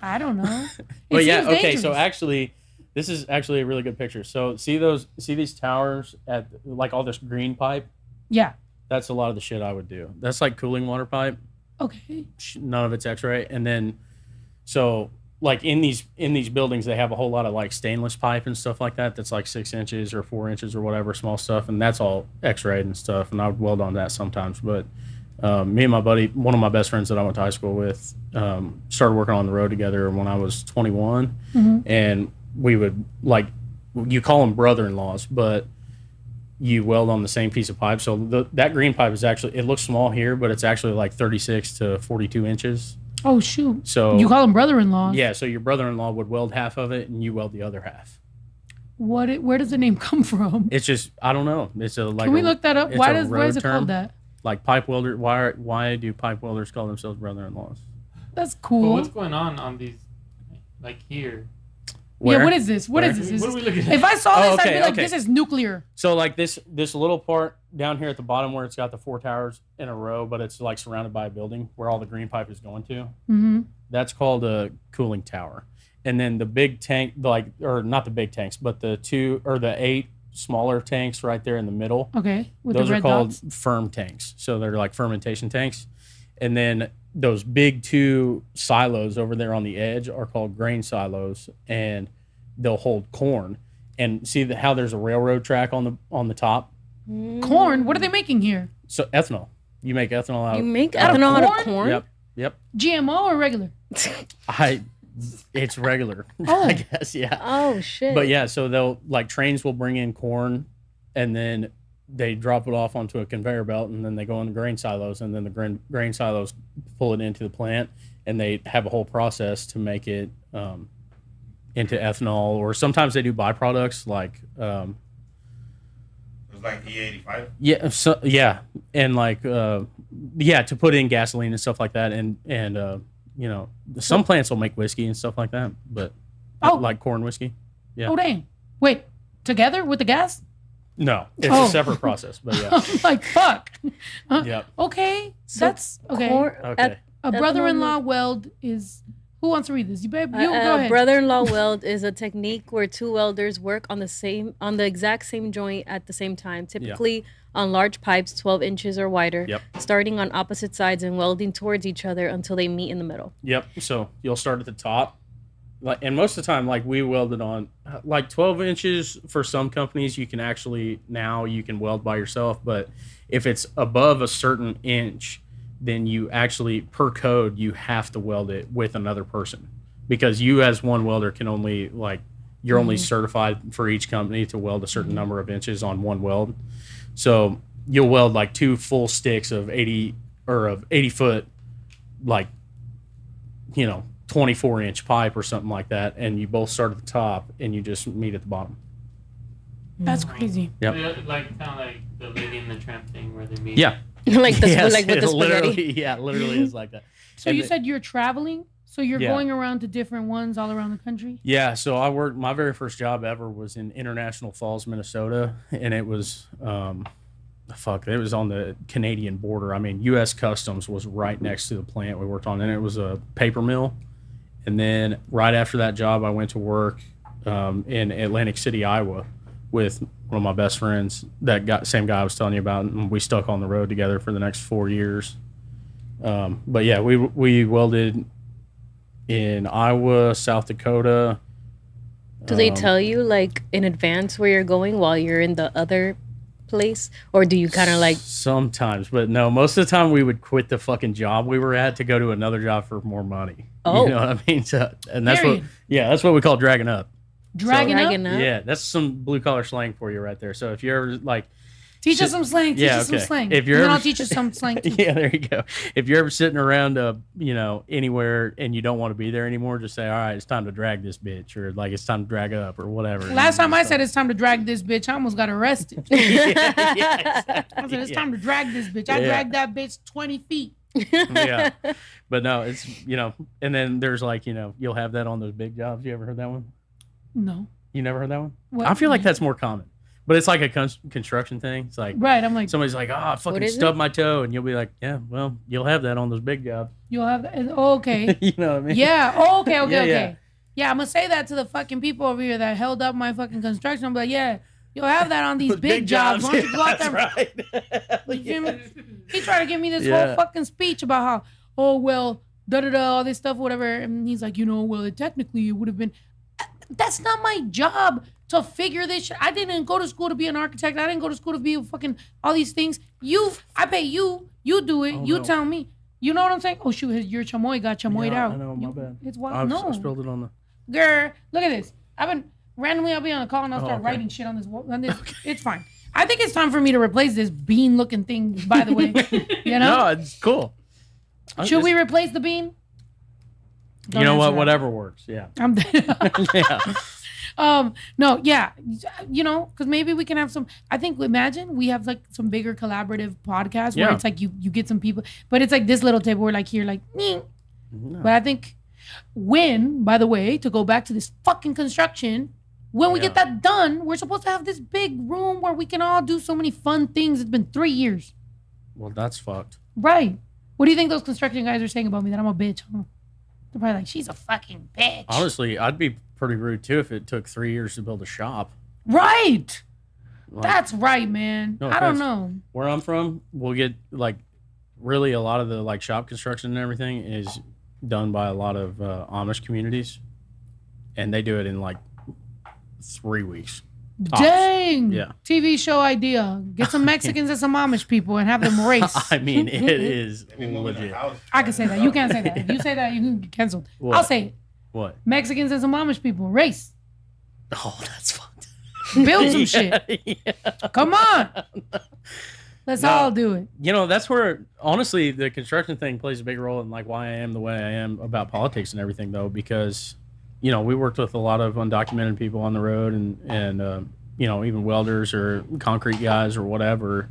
I don't know. But It yeah, seems okay. dangerous. So actually, this is actually a really good picture. So see these towers at like all this green pipe? Yeah. That's a lot of the shit I would do. That's like cooling water pipe. Okay. None of it's X-ray. And then, so like in these buildings, they have a whole lot of like stainless pipe and stuff like that. That's like 6 inches or 4 inches or whatever, small stuff, and that's all X-rayed and stuff. And I would weld on that sometimes. But me and my buddy, one of my best friends that I went to high school with, started working on the road together when I was 21, and we would like, you call them brother-in-laws, but you weld on the same piece of pipe. So that green pipe is actually, it looks small here, but it's actually like 36 to 42 inches. Oh shoot! So you call them brother-in-laws? Yeah. So your brother-in-law would weld half of it, and you weld the other half. Where does the name come from? It's just, I don't know. It's a like. Can we look that up? Why is it term. called that? Like pipe welder. Why do pipe welders call themselves brother-in-laws? That's But cool. what's going on these, like here? Where? Yeah, what is this? What is this? What are we looking at? If I saw this, okay, I'd be like, okay. this is nuclear. So like this little part down here at the bottom where it's got the 4 towers in a row, but it's like surrounded by a building where all the green pipe is going to. Mm-hmm. That's called a cooling tower. And then the big tank, or not the big tanks, but the 8 smaller tanks right there in the middle. Okay, with Those the red are called dots. firm tanks. So they're like fermentation tanks. And then those big 2 silos over there on the edge are called grain silos, and they'll hold corn. And see how there's a railroad track on the top? Corn? What are they making here? So ethanol. You make ethanol out. You make Out of ethanol out of corn? corn? Yep. GMO or regular? It's regular. Oh. I guess, yeah. Oh shit! But yeah, so they'll like trains will bring in corn, and then they drop it off onto a conveyor belt, and then they go into grain silos, and then the grain silos pull it into the plant, and they have a whole process to make it into ethanol, or sometimes they do byproducts like It's like yeah, and like to put in gasoline and stuff like that, and you know, some plants will make whiskey and stuff like that, but like corn whiskey. Yeah. Oh dang! Wait, together with the gas? No, it's Oh. a separate process, but yeah. I'm like fuck. Yep. Okay, So that's okay. Okay. A brother-in-law weld is. Who wants to read this? You babe. You go ahead. Brother-in-law weld is a technique where 2 welders work on the exact same joint at the same time, typically on large pipes 12 inches or wider, starting on opposite sides and welding towards each other until they meet in the middle. Yep. So you'll start at the top, and most of the time, like we welded on like 12 inches for some companies. You can weld by yourself, but if it's above a certain inch, then you actually, per code, you have to weld it with another person, because you as one welder can only you're only certified for each company to weld a certain number of inches on one weld. So you'll weld like 2 full sticks of 80 foot, 24-inch pipe or something like that, and you both start at the top and you just meet at the bottom. That's crazy. Yep. Like kind of like the Lady and the Tramp thing where they meet. Yeah. like the Yes, like with the it spaghetti. literally is like that. So And you said you're traveling? So you're going around to different ones all around the country? Yeah, so I worked, my very first job ever was in International Falls, Minnesota, and it was it was on the Canadian border. I mean, US Customs was right next to the plant we worked on, and it was a paper mill. And then right after that job, I went to work in Atlantic City, Iowa, with one of my best friends, same guy I was telling you about, and we stuck on the road together for the next 4 years. But yeah, we welded in Iowa, South Dakota. Do they tell you like in advance where you're going while you're in the other place, or do you kind of like? Sometimes, but no, most of the time we would quit the fucking job we were at to go to another job for more money. Oh. You know what I mean? So, and that's Period. that's what we call dragging up. Dragging up? Dragging up? Yeah, that's some blue collar slang for you right there. So if you're ever Teach us some slang. Teach us some okay. slang. If you're and then ever- I'll teach you some slang too. yeah, there you go. If you're ever sitting around, anywhere and you don't want to be there anymore, just say, all right, it's time to drag this bitch, or like it's time to drag up, or whatever. Last time I said it's time to drag this bitch, I almost got arrested. I said it's time to drag this bitch. I dragged that bitch 20 feet. Yeah, but no, it's and then there's you'll have that on those big jobs. You ever heard that one? No. You never heard that one? What? I feel like that's more common, but it's like a construction thing. It's like Right, I'm like, somebody's like, I fucking is stubbed my toe, and you'll be like, yeah, well, you'll have that on those big jobs. you'll have that. Oh, okay. You know what I mean? Yeah. Oh, okay, Yeah, okay. yeah. Yeah, I'm going to say that to the fucking people over here that held up my fucking construction. I'm like, yeah, you'll have that on these Those big jobs. Why don't you go out That's there? right. You feel me? He tried to give me this Yeah. whole fucking speech about how, oh, well, all this stuff, whatever. And he's like, well, technically it would have been. That's not my job to figure this shit. I didn't go to school to be an architect. I didn't go to school to be a fucking all these things. I pay you. You do it. You tell me. You know what I'm saying? Oh shoot, your chamoy got chamoyed out. I know, my bad. It's wild. I spilled it on the. Girl, look at this. I'll be on a call and I'll start writing shit on this. Okay. It's fine. I think it's time for me to replace this bean-looking thing. By the way, No, it's cool. Should we replace the bean? You know what? Whatever works. Yeah. I'm yeah. No, yeah. Because maybe we can have some. I think imagine we have like some bigger collaborative podcasts where it's like you get some people, but it's like this little table. We're like here, like. No. But I think by the way, to go back to this fucking construction. When we get that done, we're supposed to have this big room where we can all do so many fun things. It's been 3 years. Well, that's fucked. Right. What do you think those construction guys are saying about me? That I'm a bitch, huh? They're probably like, she's a fucking bitch. Honestly, I'd be pretty rude too if it took 3 years to build a shop. Right. That's right, man. No I don't know. Where I'm from, we'll get like really a lot of the like shop construction and everything is done by a lot of Amish communities. And they do it in like 3 weeks. Tops. Dang. Yeah. TV show idea. Get some Mexicans and some Amish people and have them race. I mean, it is legit. I can say that. You can't say that. If you say that, you can get canceled. What? I'll say it. What? Mexicans and some Amish people race. Oh, that's fucked. Build some shit. Yeah. Come on. Let's all do it. That's where, honestly, the construction thing plays a big role in like why I am the way I am about politics and everything, though, because we worked with a lot of undocumented people on the road and even welders or concrete guys or whatever.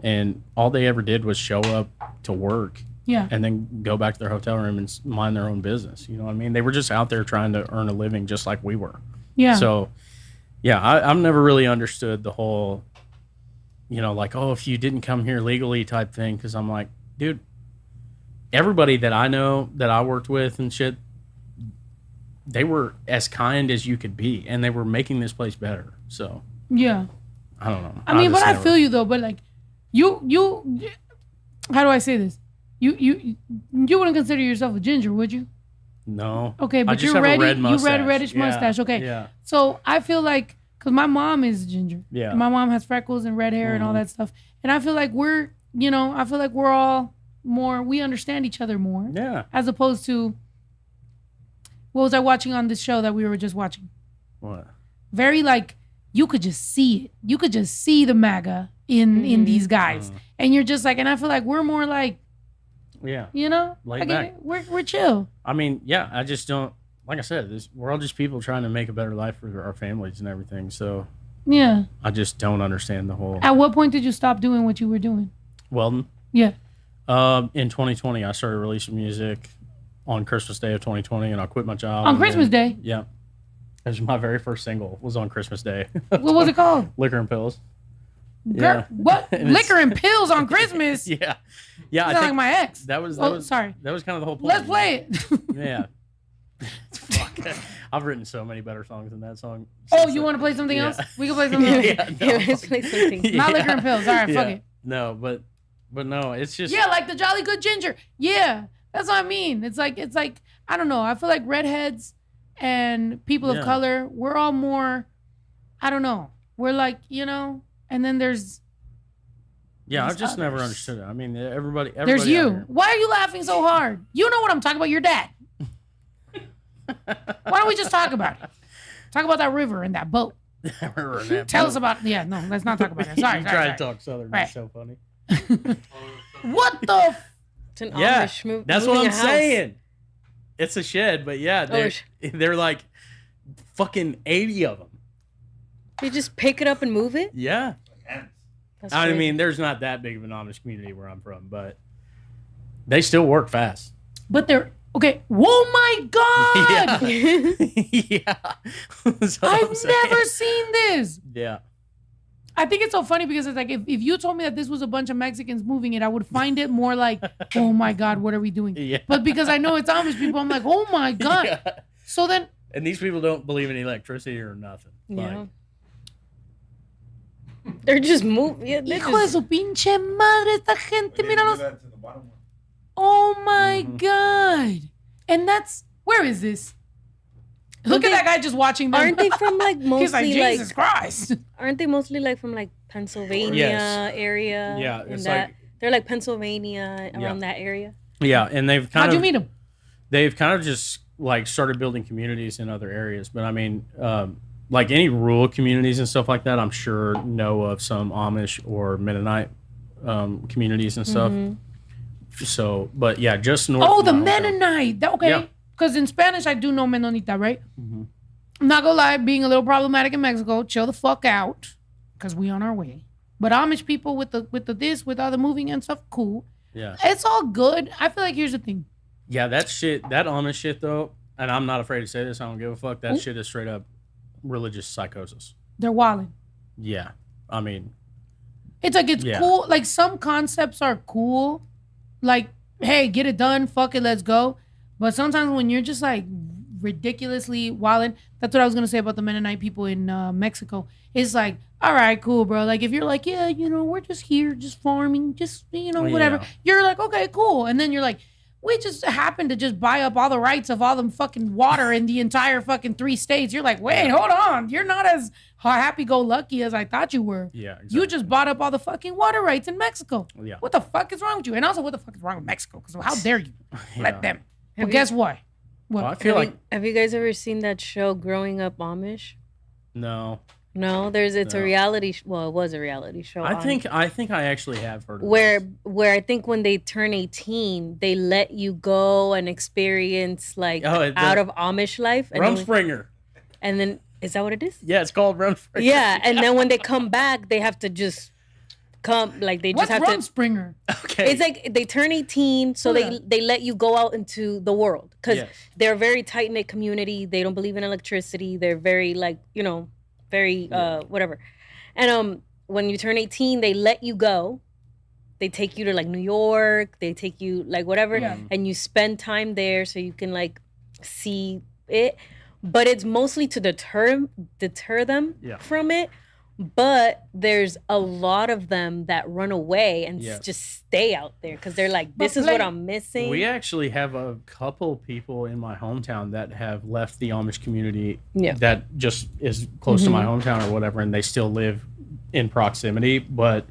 And all they ever did was show up to work and then go back to their hotel room and mind their own business. You know what I mean? They were just out there trying to earn a living just like we were. Yeah. So, I've never really understood the whole, like, oh, if you didn't come here legally type thing. Because I'm like, dude, everybody that I know that I worked with and shit, they were as kind as you could be, and they were making this place better. So yeah, I don't know. I mean, but I feel you though. But like, you, how do I say this? You wouldn't consider yourself a ginger, would you? No. Okay, but you're ready. You reddish mustache. Okay. Yeah. So I feel like because my mom is ginger. Yeah. And my mom has freckles and red hair and all that stuff, and I feel like we're all more. We understand each other more. Yeah. As opposed to. What was I watching on this show that we were just watching? What? Very like, you could just see it. You could just see the MAGA in these guys. And you're just like, and I feel like we're more like, laid back. We're chill. I mean, I just don't, like I said, we're all just people trying to make a better life for our families and everything. So yeah, I just don't understand the whole. At what point did you stop doing what you were doing? Welding. Yeah. In 2020, I started releasing music on Christmas Day of 2020, and I quit my job. On Christmas Day? Yeah. It was my very first single, was on Christmas Day. What was it called? Liquor and Pills. Girl, what? Liquor and Pills on Christmas? Yeah. Yeah. I think like my ex. That was sorry. That was kind of the whole point. Let's play it. Yeah. Fuck. I've written so many better songs than that song. Oh, you want to play something else? We can play something else. Let's play something. Not Liquor and Pills. All right, fuck it. No, but no, it's just. Yeah, like the Jolly Good Ginger. Yeah. That's what I mean. It's like I don't know. I feel like redheads and people of color, we're all more, I don't know. We're like, and then there's. Yeah, I've just never understood it. I mean, everybody there's you. Why are you laughing so hard? You know what I'm talking about. Your dad. Why don't we just talk about it? Talk about that river and that boat. Tell us about. Yeah, no, let's not talk about it. Sorry. Try to talk Southern. Right. It's so funny. What the? It's an Amish move. That's what I'm saying. It's a shed, but they're like fucking 80 of them. You just pick it up and move it? Yeah. I mean, there's not that big of an Amish community where I'm from, but they still work fast. But they're okay. Oh my God! Yeah. I've never seen this. Yeah. I think it's so funny because it's like if you told me that this was a bunch of Mexicans moving it, I would find it more like, oh my God, what are we doing? Yeah. But because I know it's Amish people, I'm like, oh my God. Yeah. So then. And these people don't believe in electricity or nothing. Yeah. Like, they're just moving. Yeah, Hijo de su pinche madre, esta gente, míralos. Oh my God. And where is this? Look at that guy just watching them. Aren't they from like mostly He's like, Jesus Christ. Aren't they mostly like from like Pennsylvania area? Yeah, and it's that like they're like Pennsylvania around that area. Yeah, and they've kind How'd you meet him? They've kind of just like started building communities in other areas. But I mean, like any rural communities and stuff like that, I'm sure know of some Amish or Mennonite communities and stuff. So, but yeah, just north. Oh, the Mennonite. Okay. Because in Spanish, I do know Menonita, right? I'm not gonna lie, being a little problematic in Mexico, chill the fuck out, because we on our way. But Amish people with all the moving and stuff, cool. Yeah. It's all good. I feel like here's the thing. Yeah, that Amish shit though, and I'm not afraid to say this, I don't give a fuck. That shit is straight up religious psychosis. They're wilding. Yeah. I mean, it's like it's cool. Like some concepts are cool. Like, hey, get it done, fuck it, let's go. But sometimes when you're just like ridiculously wilding, that's what I was gonna say about the Mennonite people in Mexico. It's like, all right, cool, bro. Like if you're like, yeah, we're just here, just farming, just whatever. Yeah. You're like, okay, cool. And then you're like, we just happen to just buy up all the rights of all them fucking water in the entire fucking 3 states. You're like, wait, hold on. You're not as happy-go-lucky as I thought you were. Yeah, exactly. You just bought up all the fucking water rights in Mexico. Yeah. What the fuck is wrong with you? And also, what the fuck is wrong with Mexico? Because how dare you let them? But guess what? Well, I feel have you guys ever seen that show Growing Up Amish? No. No, it's a reality. Well, it was a reality show. I think I actually have heard of where I think when they turn 18, they let you go and experience like out of Amish life. Rumspringa. And then is that what it is? Yeah, it's called Rumspringa. Yeah, and then when they come back, they have to just come like they just have Rumspringa? Okay. It's like they turn 18, so they let you go out into the world because they're a very tight knit community. They don't believe in electricity. They're very like very whatever. And when you turn 18, they let you go. They take you to like New York. They take you like whatever, and you spend time there so you can like see it. But it's mostly to deter them from it. But there's a lot of them that run away and just stay out there because they're like, this is what I'm missing. We actually have a couple people in my hometown that have left the Amish community that just is close to my hometown or whatever, and they still live in proximity. But,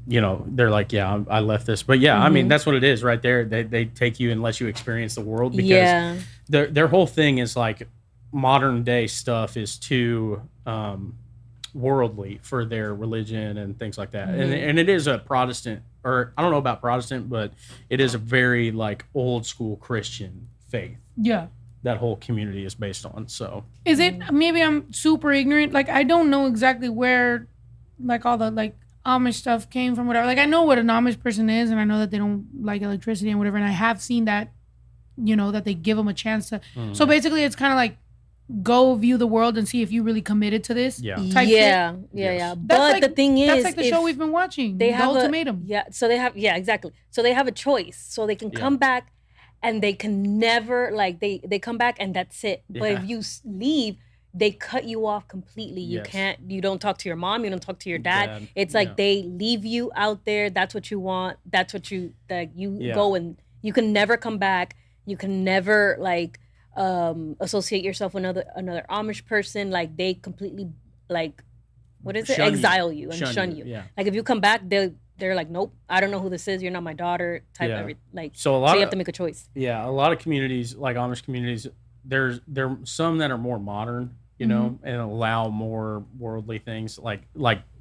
they're like, I left this. But, I mean, that's what it is right there. They take you and let you experience the world because their whole thing is like modern day stuff is too worldly for their religion and things like that. And it is a Protestant, or I don't know about Protestant, but it is a very like old school Christian faith. Yeah. That whole community is based on. So is it, maybe I'm super ignorant. Like I don't know exactly where like all the like Amish stuff came from, whatever. Like I know what an Amish person is, and I know that they don't like electricity and whatever. And I have seen that, that they give them a chance to. So basically it's kind of like, go view the world and see if you really committed to this. Yeah. But the thing is, that's like the show we've been watching. They have the ultimatum. So they have exactly. So they have a choice. So they can come back, and they can never like they come back and that's it. But if you leave, they cut you off completely. You can't. You don't talk to your mom. You don't talk to your dad. It's like they leave you out there. That's what you want. That's what you like. You go and you can never come back. You can never like. Associate yourself with another Amish person. Like they completely like what is it? Exile you and shun you. Yeah. Like if you come back, they're like, nope, I don't know who this is. You're not my daughter. So you have to make a choice. Yeah, a lot of communities like Amish communities. There's some that are more modern, and allow more worldly things. Like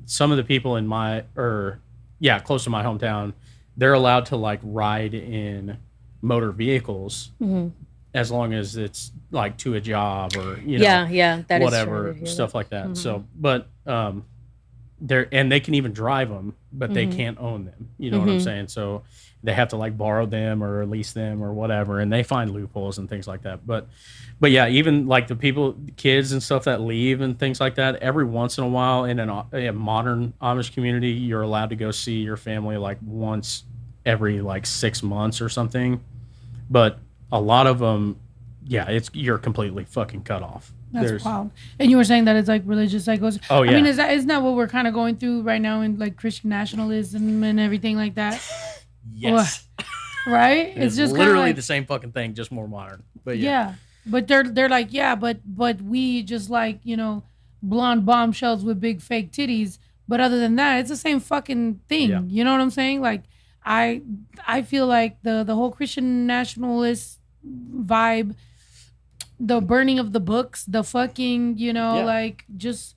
some of the people in close to my hometown, they're allowed to like ride in motor vehicles. As long as it's like to a job or that whatever stuff like that. So, but they can even drive them, but they can't own them. You know what I'm saying? So they have to like borrow them or lease them or whatever, and they find loopholes and things like that. But yeah, even like the kids and stuff that leave and things like that. Every once in a while, in a modern Amish community, you're allowed to go see your family like once every like 6 months or something, but a lot of them, you're completely fucking cut off. That's wild. And you were saying that it's like religious psychosis. Oh yeah. I mean, isn't that what we're kind of going through right now in like Christian nationalism and everything like that? Yes. right? It's just literally like, the same fucking thing, just more modern. But yeah. But they're like, yeah, but we just like, blonde bombshells with big fake titties. But other than that, it's the same fucking thing. Yeah. You know what I'm saying? Like, I feel like the whole Christian nationalist vibe, the burning of the books, the fucking, like just,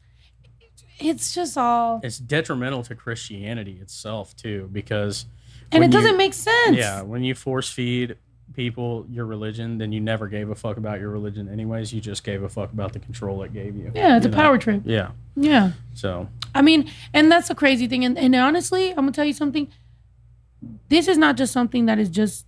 it's just all. It's detrimental to Christianity itself too, because. And it doesn't make sense. Yeah, when you force feed people your religion, then you never gave a fuck about your religion anyways. You just gave a fuck about the control it gave you. Yeah, it's a power trip. Yeah. Yeah. So. I mean, and that's the crazy thing. And honestly, I'm going to tell you something. This is not just something that is just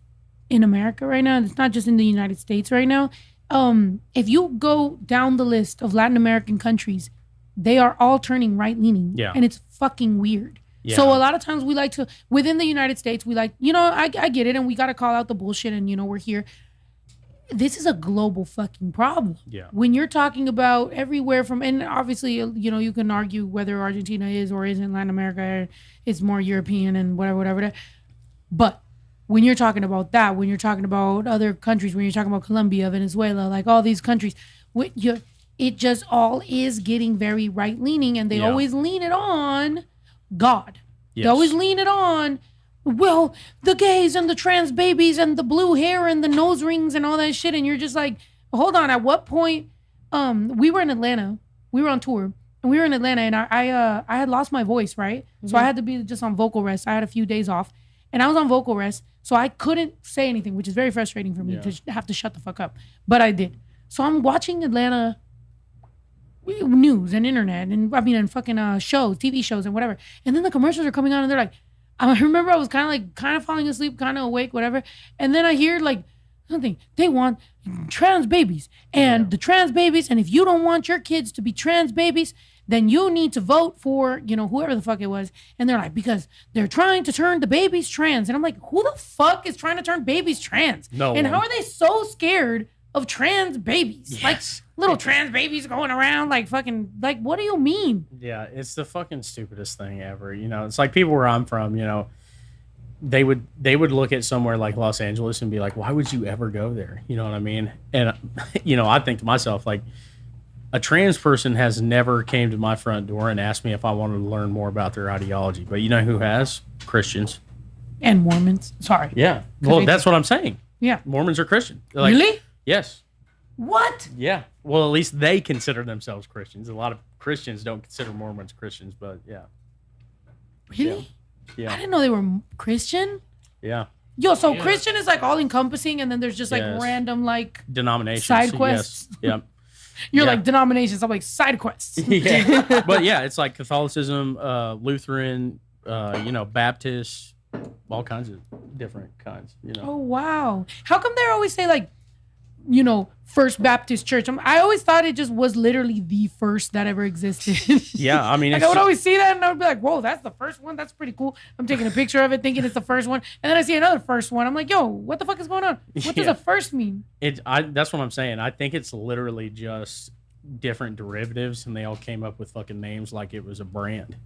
in America right now. It's not just in the United States right now. If you go down the list of Latin American countries, they are all turning right-leaning. Yeah. And it's fucking weird. Yeah. So a lot of times we like to, within the United States, we like, I get it, and we got to call out the bullshit, and, we're here. This is a global fucking problem. Yeah. When you're talking about everywhere from, and obviously, you can argue whether Argentina is or isn't Latin America, it's more European and whatever. But when you're talking about that, when you're talking about other countries, when you're talking about Colombia, Venezuela, like all these countries, it just all is getting very right-leaning, and they always lean it on God. Yes. They always lean it on, well, the gays and the trans babies and the blue hair and the nose rings and all that shit. And you're just like, hold on, at what point? We were in Atlanta. We were on tour. And we were in Atlanta, and I had lost my voice, right? Mm-hmm. So I had to be just on vocal rest. I had a few days off. And I was on vocal rest, so I couldn't say anything, which is very frustrating for me to have to shut the fuck up. But I did. So I'm watching Atlanta news and internet and fucking shows, TV shows and whatever. And then the commercials are coming on and they're like, I remember I was kind of falling asleep, kind of awake, whatever. And then I hear like something, they want trans babies and the trans babies. And if you don't want your kids to be trans babies, then you need to vote for, whoever the fuck it was. And they're like, because they're trying to turn the babies trans. And I'm like, who the fuck is trying to turn babies trans? No and one. How are they so scared of trans babies? Yes. Like little trans babies going around like fucking, like, what do you mean? Yeah, it's the fucking stupidest thing ever. it's like people where I'm from, they would look at somewhere like Los Angeles and be like, why would you ever go there? You know what I mean? And, I think to myself, like, a trans person has never came to my front door and asked me if I wanted to learn more about their ideology. But you know who has? Christians. And Mormons. Sorry. Yeah. Well, that's what I'm saying. Yeah. Mormons are Christian. Like, really? Yes. What? Yeah. Well, at least they consider themselves Christians. A lot of Christians don't consider Mormons Christians, but yeah. Really? Yeah. I didn't know they were Christian. Yeah. Yo, so Christian is like all encompassing, and then there's just like random like denominations, side quests. Yes. Yeah. You're like denominations. I'm like side quests. Yeah. But yeah, it's like Catholicism, Lutheran, Baptist, all kinds of different kinds. Oh wow! How come they always say like, First Baptist Church? I always thought it just was literally the first that ever existed. Yeah, I mean, like I would always see that and I would be like, whoa, that's the first one. That's pretty cool. I'm taking a picture of it, thinking it's the first one, and then I see another first one. I'm like, yo, what the fuck is going on? What does a first mean? That's what I'm saying. I think it's literally just different derivatives, and they all came up with fucking names like it was a brand.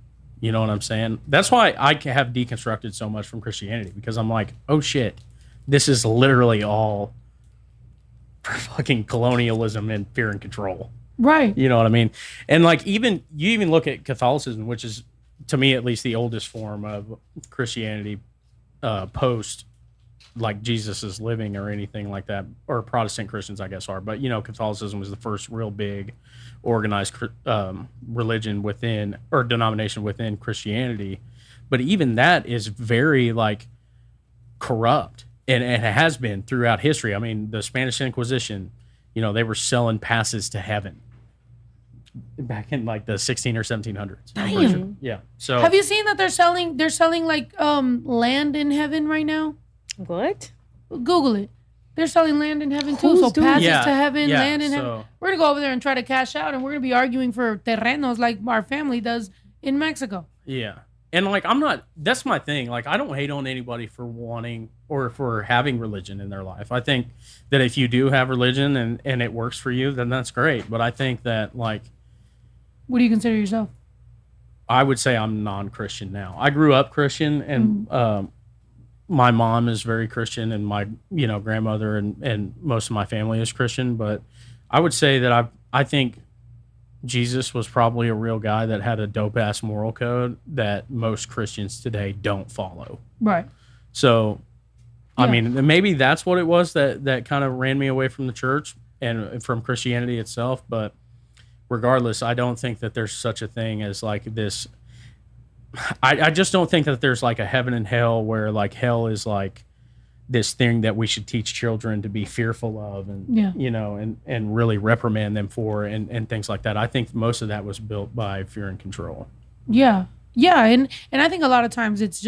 You know what I'm saying? That's why I have deconstructed so much from Christianity, because I'm like, oh shit, this is literally all for fucking colonialism and fear and control. Right. You know what I mean? And like you even look at Catholicism, which is to me at least the oldest form of Christianity post like Jesus is living or anything like that, or Protestant Christians I guess are, but Catholicism was the first real big organized religion within or denomination within Christianity. But even that is very like corrupt. And it has been throughout history. I mean, the Spanish Inquisition, they were selling passes to heaven back in like the 16 or 1700s. Damn. Yeah. So have you seen that they're selling like land in heaven right now? What? Google it. They're selling land in heaven too. So passes to heaven, land in heaven. We're gonna go over there and try to cash out, and we're gonna be arguing for terrenos like our family does in Mexico. Yeah. And like that's my thing. Like I don't hate on anybody for wanting or for having religion in their life. I think that if you do have religion and it works for you, then that's great. But I think that like, what do you consider yourself? I would say I'm non-Christian now. I grew up Christian, and my mom is very Christian, and my grandmother and most of my family is Christian. But I would say that I think Jesus was probably a real guy that had a dope ass moral code that most Christians today don't follow. Right. So, Yeah. I mean, maybe that's what it was that kind of ran me away from the church and from Christianity itself. But regardless, I don't think that there's such a thing as like this. I just don't think that there's like a heaven and hell where like hell is like this thing that we should teach children to be fearful of and and really reprimand them for and things like that. I think most of that was built by fear and control. Yeah. And I think a lot of times it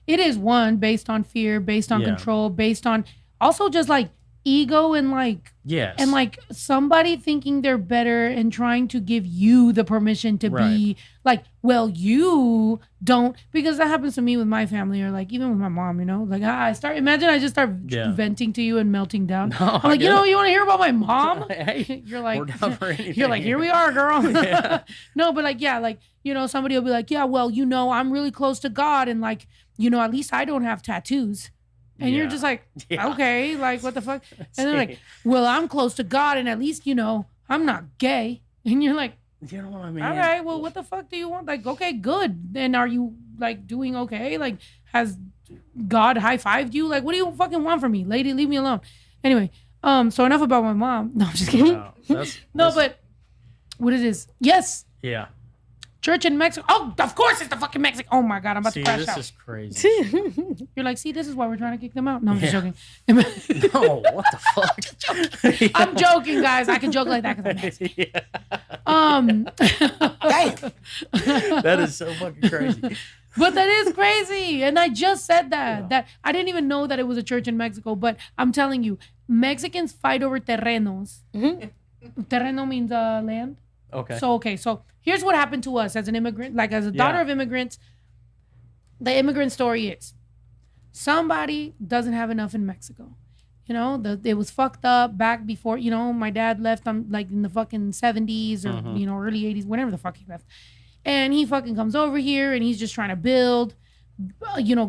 is one based on fear, based on control, based on also just like ego and like and like somebody thinking they're better and trying to give you the permission to be like, well, you don't, because that happens to me with my family or like even with my mom, like I just start venting to you and melting down. No, I'm like, you want to hear about my mom? Hey, you're like here we are, girl. No, but like somebody will be like, yeah, well, I'm really close to God and like at least I don't have tattoos. And you're just like, okay, like, what the fuck? And they're like, well, I'm close to God, and at least, I'm not gay. And you're like, you know what I mean? All right, well, what the fuck do you want? Like, okay, good. Then are you, like, doing okay? Like, has God high-fived you? Like, what do you fucking want from me? Lady, leave me alone. Anyway, so enough about my mom. No, I'm just kidding. No, but what it is. Yes. Yeah. Church in Mexico. Oh, of course it's the fucking Mexico. Oh my God, I'm about to crash out. This is crazy. You're like, see, this is why we're trying to kick them out. No, I'm just joking. No, what the fuck? I'm joking, guys. I can joke like that because I'm Mexican. Damn. That is so fucking crazy. But that is crazy. And I just said that. That I didn't even know that it was a church in Mexico. But I'm telling you, Mexicans fight over terrenos. Mm-hmm. Terreno means land. Okay. So here's what happened to us as an immigrant, like as a daughter of immigrants. The immigrant story is somebody doesn't have enough in Mexico. It was fucked up back before, my dad left like in the fucking 70s or, early 80s, whenever the fuck he left. And he fucking comes over here and he's just trying to build,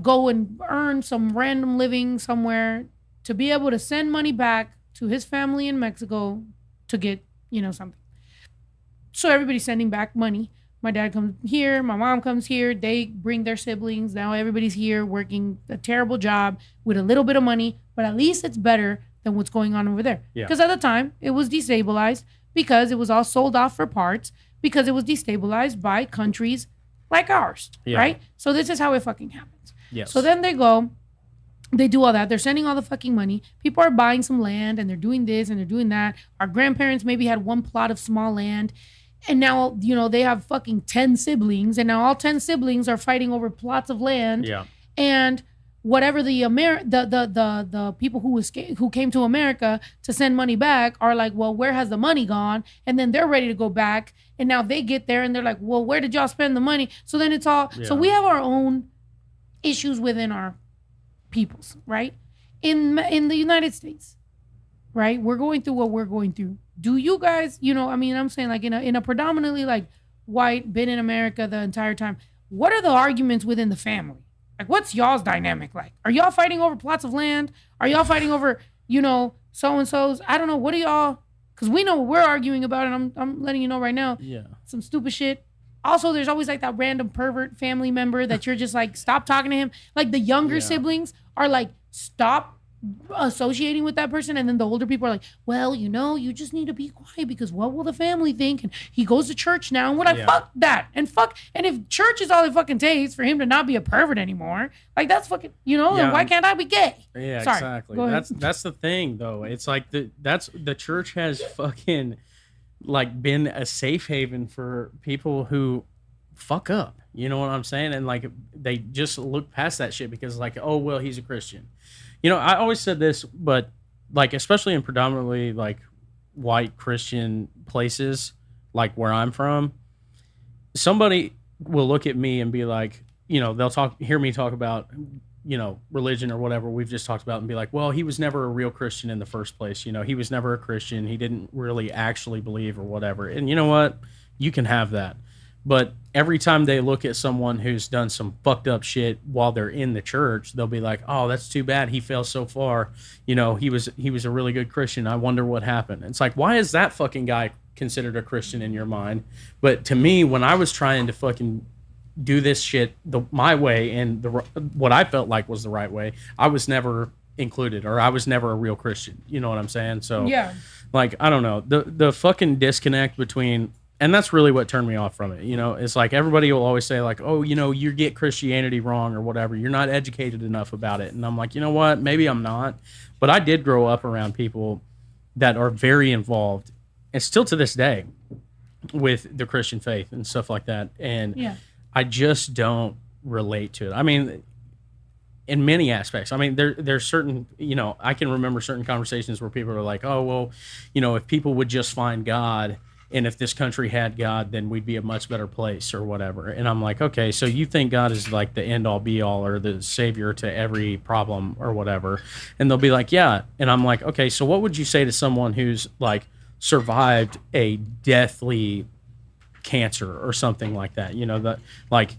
go and earn some random living somewhere to be able to send money back to his family in Mexico to get, something. So everybody's sending back money. My dad comes here. My mom comes here. They bring their siblings. Now everybody's here working a terrible job with a little bit of money, but at least it's better than what's going on over there. Because at the time, it was destabilized because it was all sold off for parts because it was destabilized by countries like ours, right? So this is how it fucking happens. Yes. So then they do all that. They're sending all the fucking money. People are buying some land and they're doing this and they're doing that. Our grandparents maybe had one plot of small land. And now, they have fucking 10 siblings. And now all 10 siblings are fighting over plots of land. Yeah. And whatever the people who came to America to send money back are like, well, where has the money gone? And then they're ready to go back. And now they get there and they're like, well, where did y'all spend the money? So then it's all... Yeah. So we have our own issues within our peoples, right? In the United States, right? We're going through what we're going through. Do you guys, I'm saying like in a predominantly like white, been in America the entire time, what are the arguments within the family? Like what's y'all's dynamic like? Are y'all fighting over plots of land? Are y'all fighting over, so-and-so's? I don't know. What are y'all, because we know what we're arguing about and I'm letting you know right now. Yeah. Some stupid shit. Also, there's always like that random pervert family member that you're just like, stop talking to him. Like the younger siblings are like, stop associating with that person, and then the older people are like, well, you just need to be quiet because what will the family think? And he goes to church now, and fuck that, and if church is all it fucking takes for him to not be a pervert anymore, like that's fucking, then why can't I be gay? Yeah. Sorry, exactly. That's the thing though. It's like the church has fucking like been a safe haven for people who fuck up, you know what I'm saying? And like they just look past that shit because like, oh well, he's a Christian. I always said this, but like, especially in predominantly like white Christian places, like where I'm from, somebody will look at me and be like, they'll hear me talk about, religion or whatever we've just talked about and be like, well, he was never a real Christian in the first place. He was never a Christian. He didn't really actually believe or whatever. And you know what? You can have that. But every time they look at someone who's done some fucked up shit while they're in the church, they'll be like, "Oh, that's too bad. He fell so far. You know, he was a really good Christian. I wonder what happened." It's like, why is that fucking guy considered a Christian in your mind? But to me, when I was trying to fucking do this shit my way and what I felt like was the right way, I was never included, or I was never a real Christian. You know what I'm saying? So Yeah. like, I don't know, the fucking disconnect between, and that's really what turned me off from it. You know, it's like everybody will always say like, "Oh, you know, you get Christianity wrong or whatever. You're not educated enough about it." And I'm like, you know what? Maybe I'm not. But I did grow up around people that are very involved, and still to this day, with the Christian faith and stuff like that. And Yeah. I just don't relate to it. I mean, in many aspects. I mean, there's certain, you know, I can remember certain conversations where people are like, "Oh, well, you know, if people would just find God, and if this country had God, then we'd be a much better place," or whatever. And I'm like, okay, so you think God is like the end all be all or the savior to every problem or whatever. And they'll be like, yeah. And I'm like, okay, so what would you say to someone who's like survived a deathly cancer or something like that, you know, that like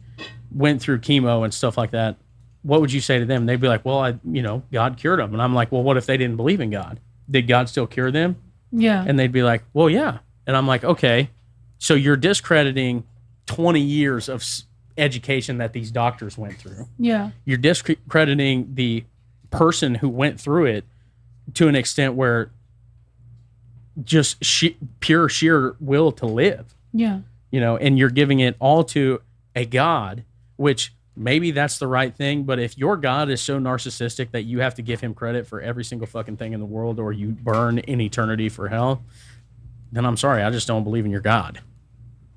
went through chemo and stuff like that? What would you say to them? They'd be like, well, you know, God cured them. And I'm like, well, what if they didn't believe in God? Did God still cure them? Yeah. And they'd be like, well, yeah. And I'm like, okay, so you're discrediting 20 years of education that these doctors went through. Yeah. You're discrediting the person who went through it to an extent where just pure sheer will to live. Yeah. You know, and you're giving it all to a God, which maybe that's the right thing. But if your God is so narcissistic that you have to give him credit for every single fucking thing in the world, or you burn in eternity for hell, then I'm sorry, I just don't believe in your God.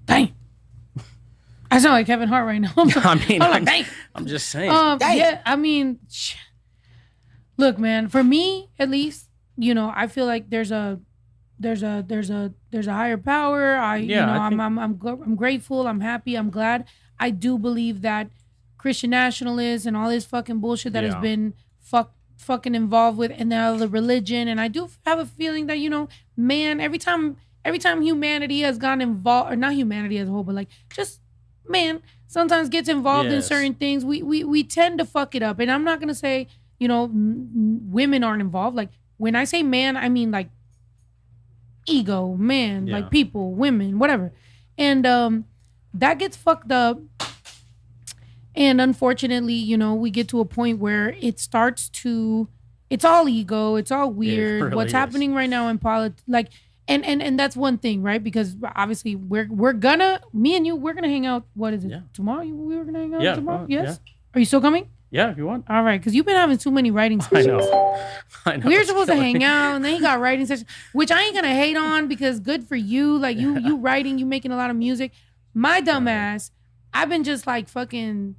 Dang. I sound like Kevin Hart right now. I'm just saying. Yeah, I mean, look, man, for me at least, you know, I feel like there's a higher power. I'm grateful. I'm happy. I'm glad. I do believe that Christian nationalists and all this fucking bullshit that has been fucking involved with, and now the religion. And I do have a feeling that, you know, man, every time humanity has gotten involved, or not humanity as a whole, but like just man sometimes gets involved in certain things, we tend to fuck it up. And I'm not gonna say, you know, women aren't involved. Like when I say man, I mean like ego, man, like people, women, whatever. And that gets fucked up. And unfortunately, you know, we get to a point where it starts to, it's all ego, it's all weird. It really What's happening right now in politics, like, and that's one thing, right? Because obviously we're gonna, me and you, we're gonna hang out. What is it? Tomorrow? We were gonna hang out tomorrow? Yes? Yeah. Are you still coming? Yeah, if you want. All right, because you've been having too many writing sessions. I know. We were supposed to hang out, and then he got writing sessions, which I ain't gonna hate on, because good for you. Like you writing, you making a lot of music. My dumb ass, I've been just like fucking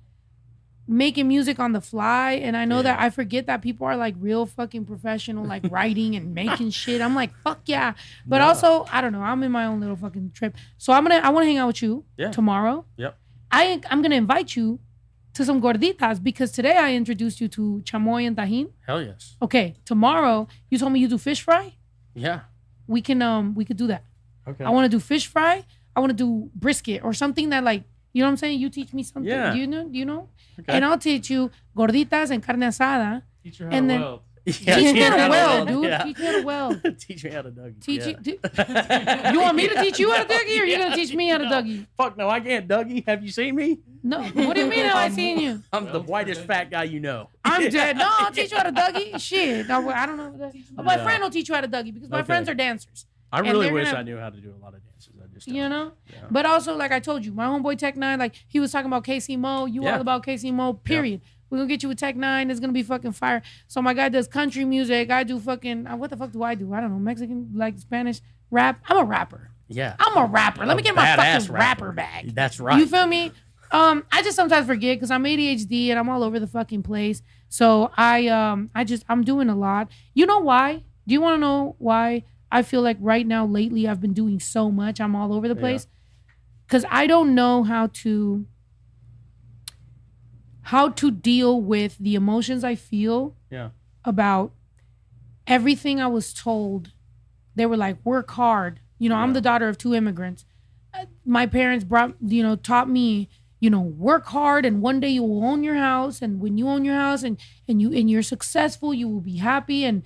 making music on the fly, and I know that I forget that people are like real fucking professional, like writing and making shit. I'm like, fuck yeah. But also, I don't know, I'm in my own little fucking trip. So I want to hang out with you tomorrow. Yep. I'm gonna invite you to some gorditas, because today I introduced you to chamoy and tajin. Hell yes. Okay, tomorrow you told me you do fish fry. Yeah. We could do that. Okay. I want to do fish fry. I want to do brisket or something that, like, you know what I'm saying? You teach me something. Yeah. Do you know? Okay. And I'll teach you gorditas and carne asada. Teach her how to weld. Yeah, teach me how to yeah. weld, dude. Yeah. Teach me how to weld. Teach me how to Dougie. You want me to teach you how to Dougie, or you gonna teach me how to Dougie? Fuck no, I can't Dougie. Have you seen me? No. What do you mean have I seen you? I'm the whitest fat guy you know. I'm dead. No, I'll teach you how to Dougie. Shit. No, I don't know. But my friend will teach you how to Dougie, because my friends are dancers. I really wish I knew how to do a lot of dances. I just don't. You know? Yeah. But also, like I told you, my homeboy Tech 9, like he was talking about KC Mo. You all about KC Mo, period. Yeah. We're going to get you with Tech 9. It's going to be fucking fire. So my guy does country music. I do fucking, what the fuck do? I don't know, Mexican, like Spanish, rap. I'm a rapper. Yeah. I'm a rapper. Let me get my fucking rapper bag. That's right. You feel me? I just sometimes forget, because I'm ADHD and I'm all over the fucking place. So I'm doing a lot. You know why? Do you want to know why I feel like right now, lately, I've been doing so much? I'm all over the place. Because I don't know how to deal with the emotions I feel about everything I was told. They were like, work hard. You know, I'm the daughter of 2 immigrants. my parents taught me, work hard, and one day you will own your house. And when you own your house and you're successful, you will be happy and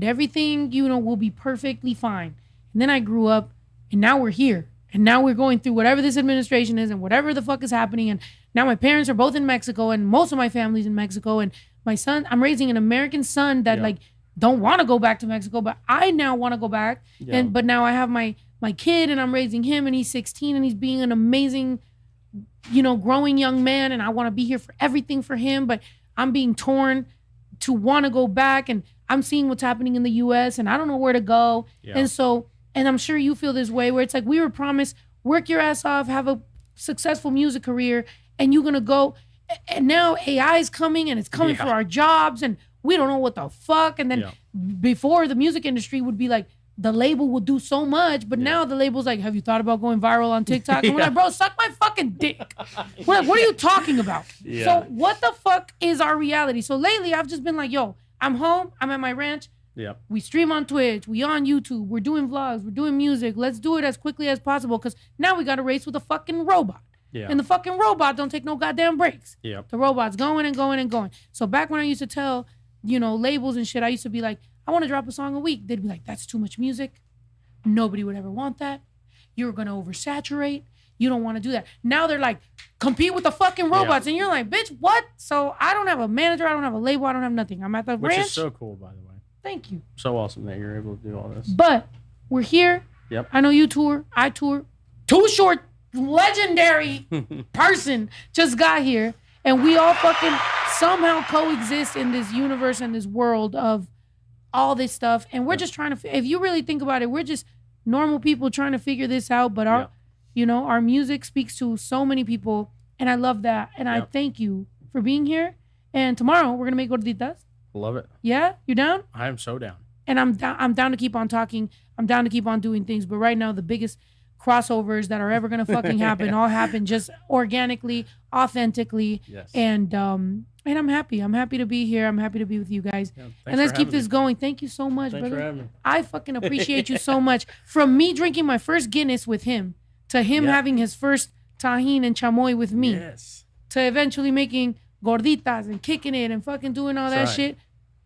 everything, will be perfectly fine. And then I grew up, and now we're here. And now we're going through whatever this administration is and whatever the fuck is happening. And now my parents are both in Mexico, and most of my family's in Mexico. And my son, I'm raising an American son that don't want to go back to Mexico, but I now want to go back. Yeah. But now I have my kid, and I'm raising him, and he's 16, and he's being an amazing, growing young man. And I want to be here for everything for him, but I'm being torn to want to go back, and I'm seeing what's happening in the U.S. and I don't know where to go. Yeah. And I'm sure you feel this way, where it's like we were promised, work your ass off, have a successful music career, and you're going to go. And now AI is coming, and it's coming for our jobs, and we don't know what the fuck. And then before, the music industry would be like, the label would do so much, but now the label's like, have you thought about going viral on TikTok? And we're like, bro, suck my fucking dick. We're like, what are you talking about? Yeah. So what the fuck is our reality? So lately, I've just been like, yo, I'm home. I'm at my ranch. Yeah. We stream on Twitch. We on YouTube. We're doing vlogs. We're doing music. Let's do it as quickly as possible, because now we got to race with a fucking robot. Yeah. And the fucking robot don't take no goddamn breaks. Yeah. The robot's going and going and going. So back when I used to tell, labels and shit, I used to be like, I want to drop a song a week. They'd be like, that's too much music. Nobody would ever want that. You're going to oversaturate. You don't want to do that. Now they're like, compete with the fucking robots. And you're like, bitch, what? So I don't have a manager. I don't have a label. I don't have nothing. I'm at the ranch. Which is so cool, by the way. Thank you. So awesome that you're able to do all this. But we're here. Yep. I know you tour. I tour. Too Short, legendary person just got here. And we all fucking somehow coexist in this universe and this world of all this stuff. And we're just trying to, if you really think about it, we're just normal people trying to figure this out. But our music speaks to so many people. And I love that. And I thank you for being here. And tomorrow we're going to make gorditas. Love it. Yeah? You down? I am so down. And I'm down to keep on talking. I'm down to keep on doing things. But right now, the biggest crossovers that are ever going to fucking happen all happen just organically, authentically. Yes. And I'm happy. I'm happy to be here. I'm happy to be with you guys. Yeah, and let's keep this going. Thank you so much, brother. For having me. I fucking appreciate you so much. From me drinking my first Guinness with him, to him having his first tajin and chamoy with me, to eventually making gorditas and kicking it and fucking doing all that shit.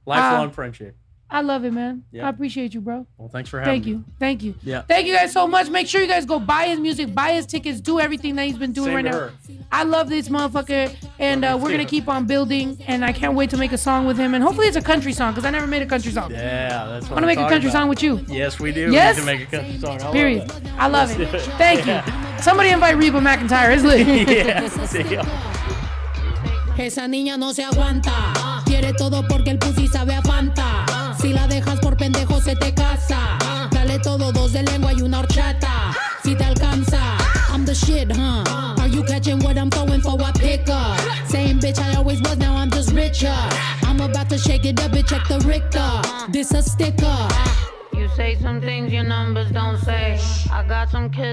Lifelong friendship. I love it, man. I appreciate you, bro. Well, thanks for having me. Thank you. Yeah. Thank you guys so much. Make sure you guys go buy his music, buy his tickets, do everything that he's been doing right now. I love this motherfucker, and we're going to keep on building, and I can't wait to make a song with him, and hopefully it's a country song, because I never made a country song. Yeah, that's what I want to make a country song with you. Yes, we do. Yes? We need to make a country song. Period. I love it. Thank you. Somebody invite Reba McEntire. It's lit. Esa niña no se aguanta. Quiere todo porque el pussy sabe a Fanta. Si la dejas por pendejo se te casa. Dale todo, dos de lengua y una horchata. Si te alcanza, I'm the shit, huh? Are you catching what I'm throwing for a pickup? Same bitch I always was, now I'm just richer. I'm about to shake it up, bitch, check the Richter. This a sticker. You say some things your numbers don't say. I got some kids.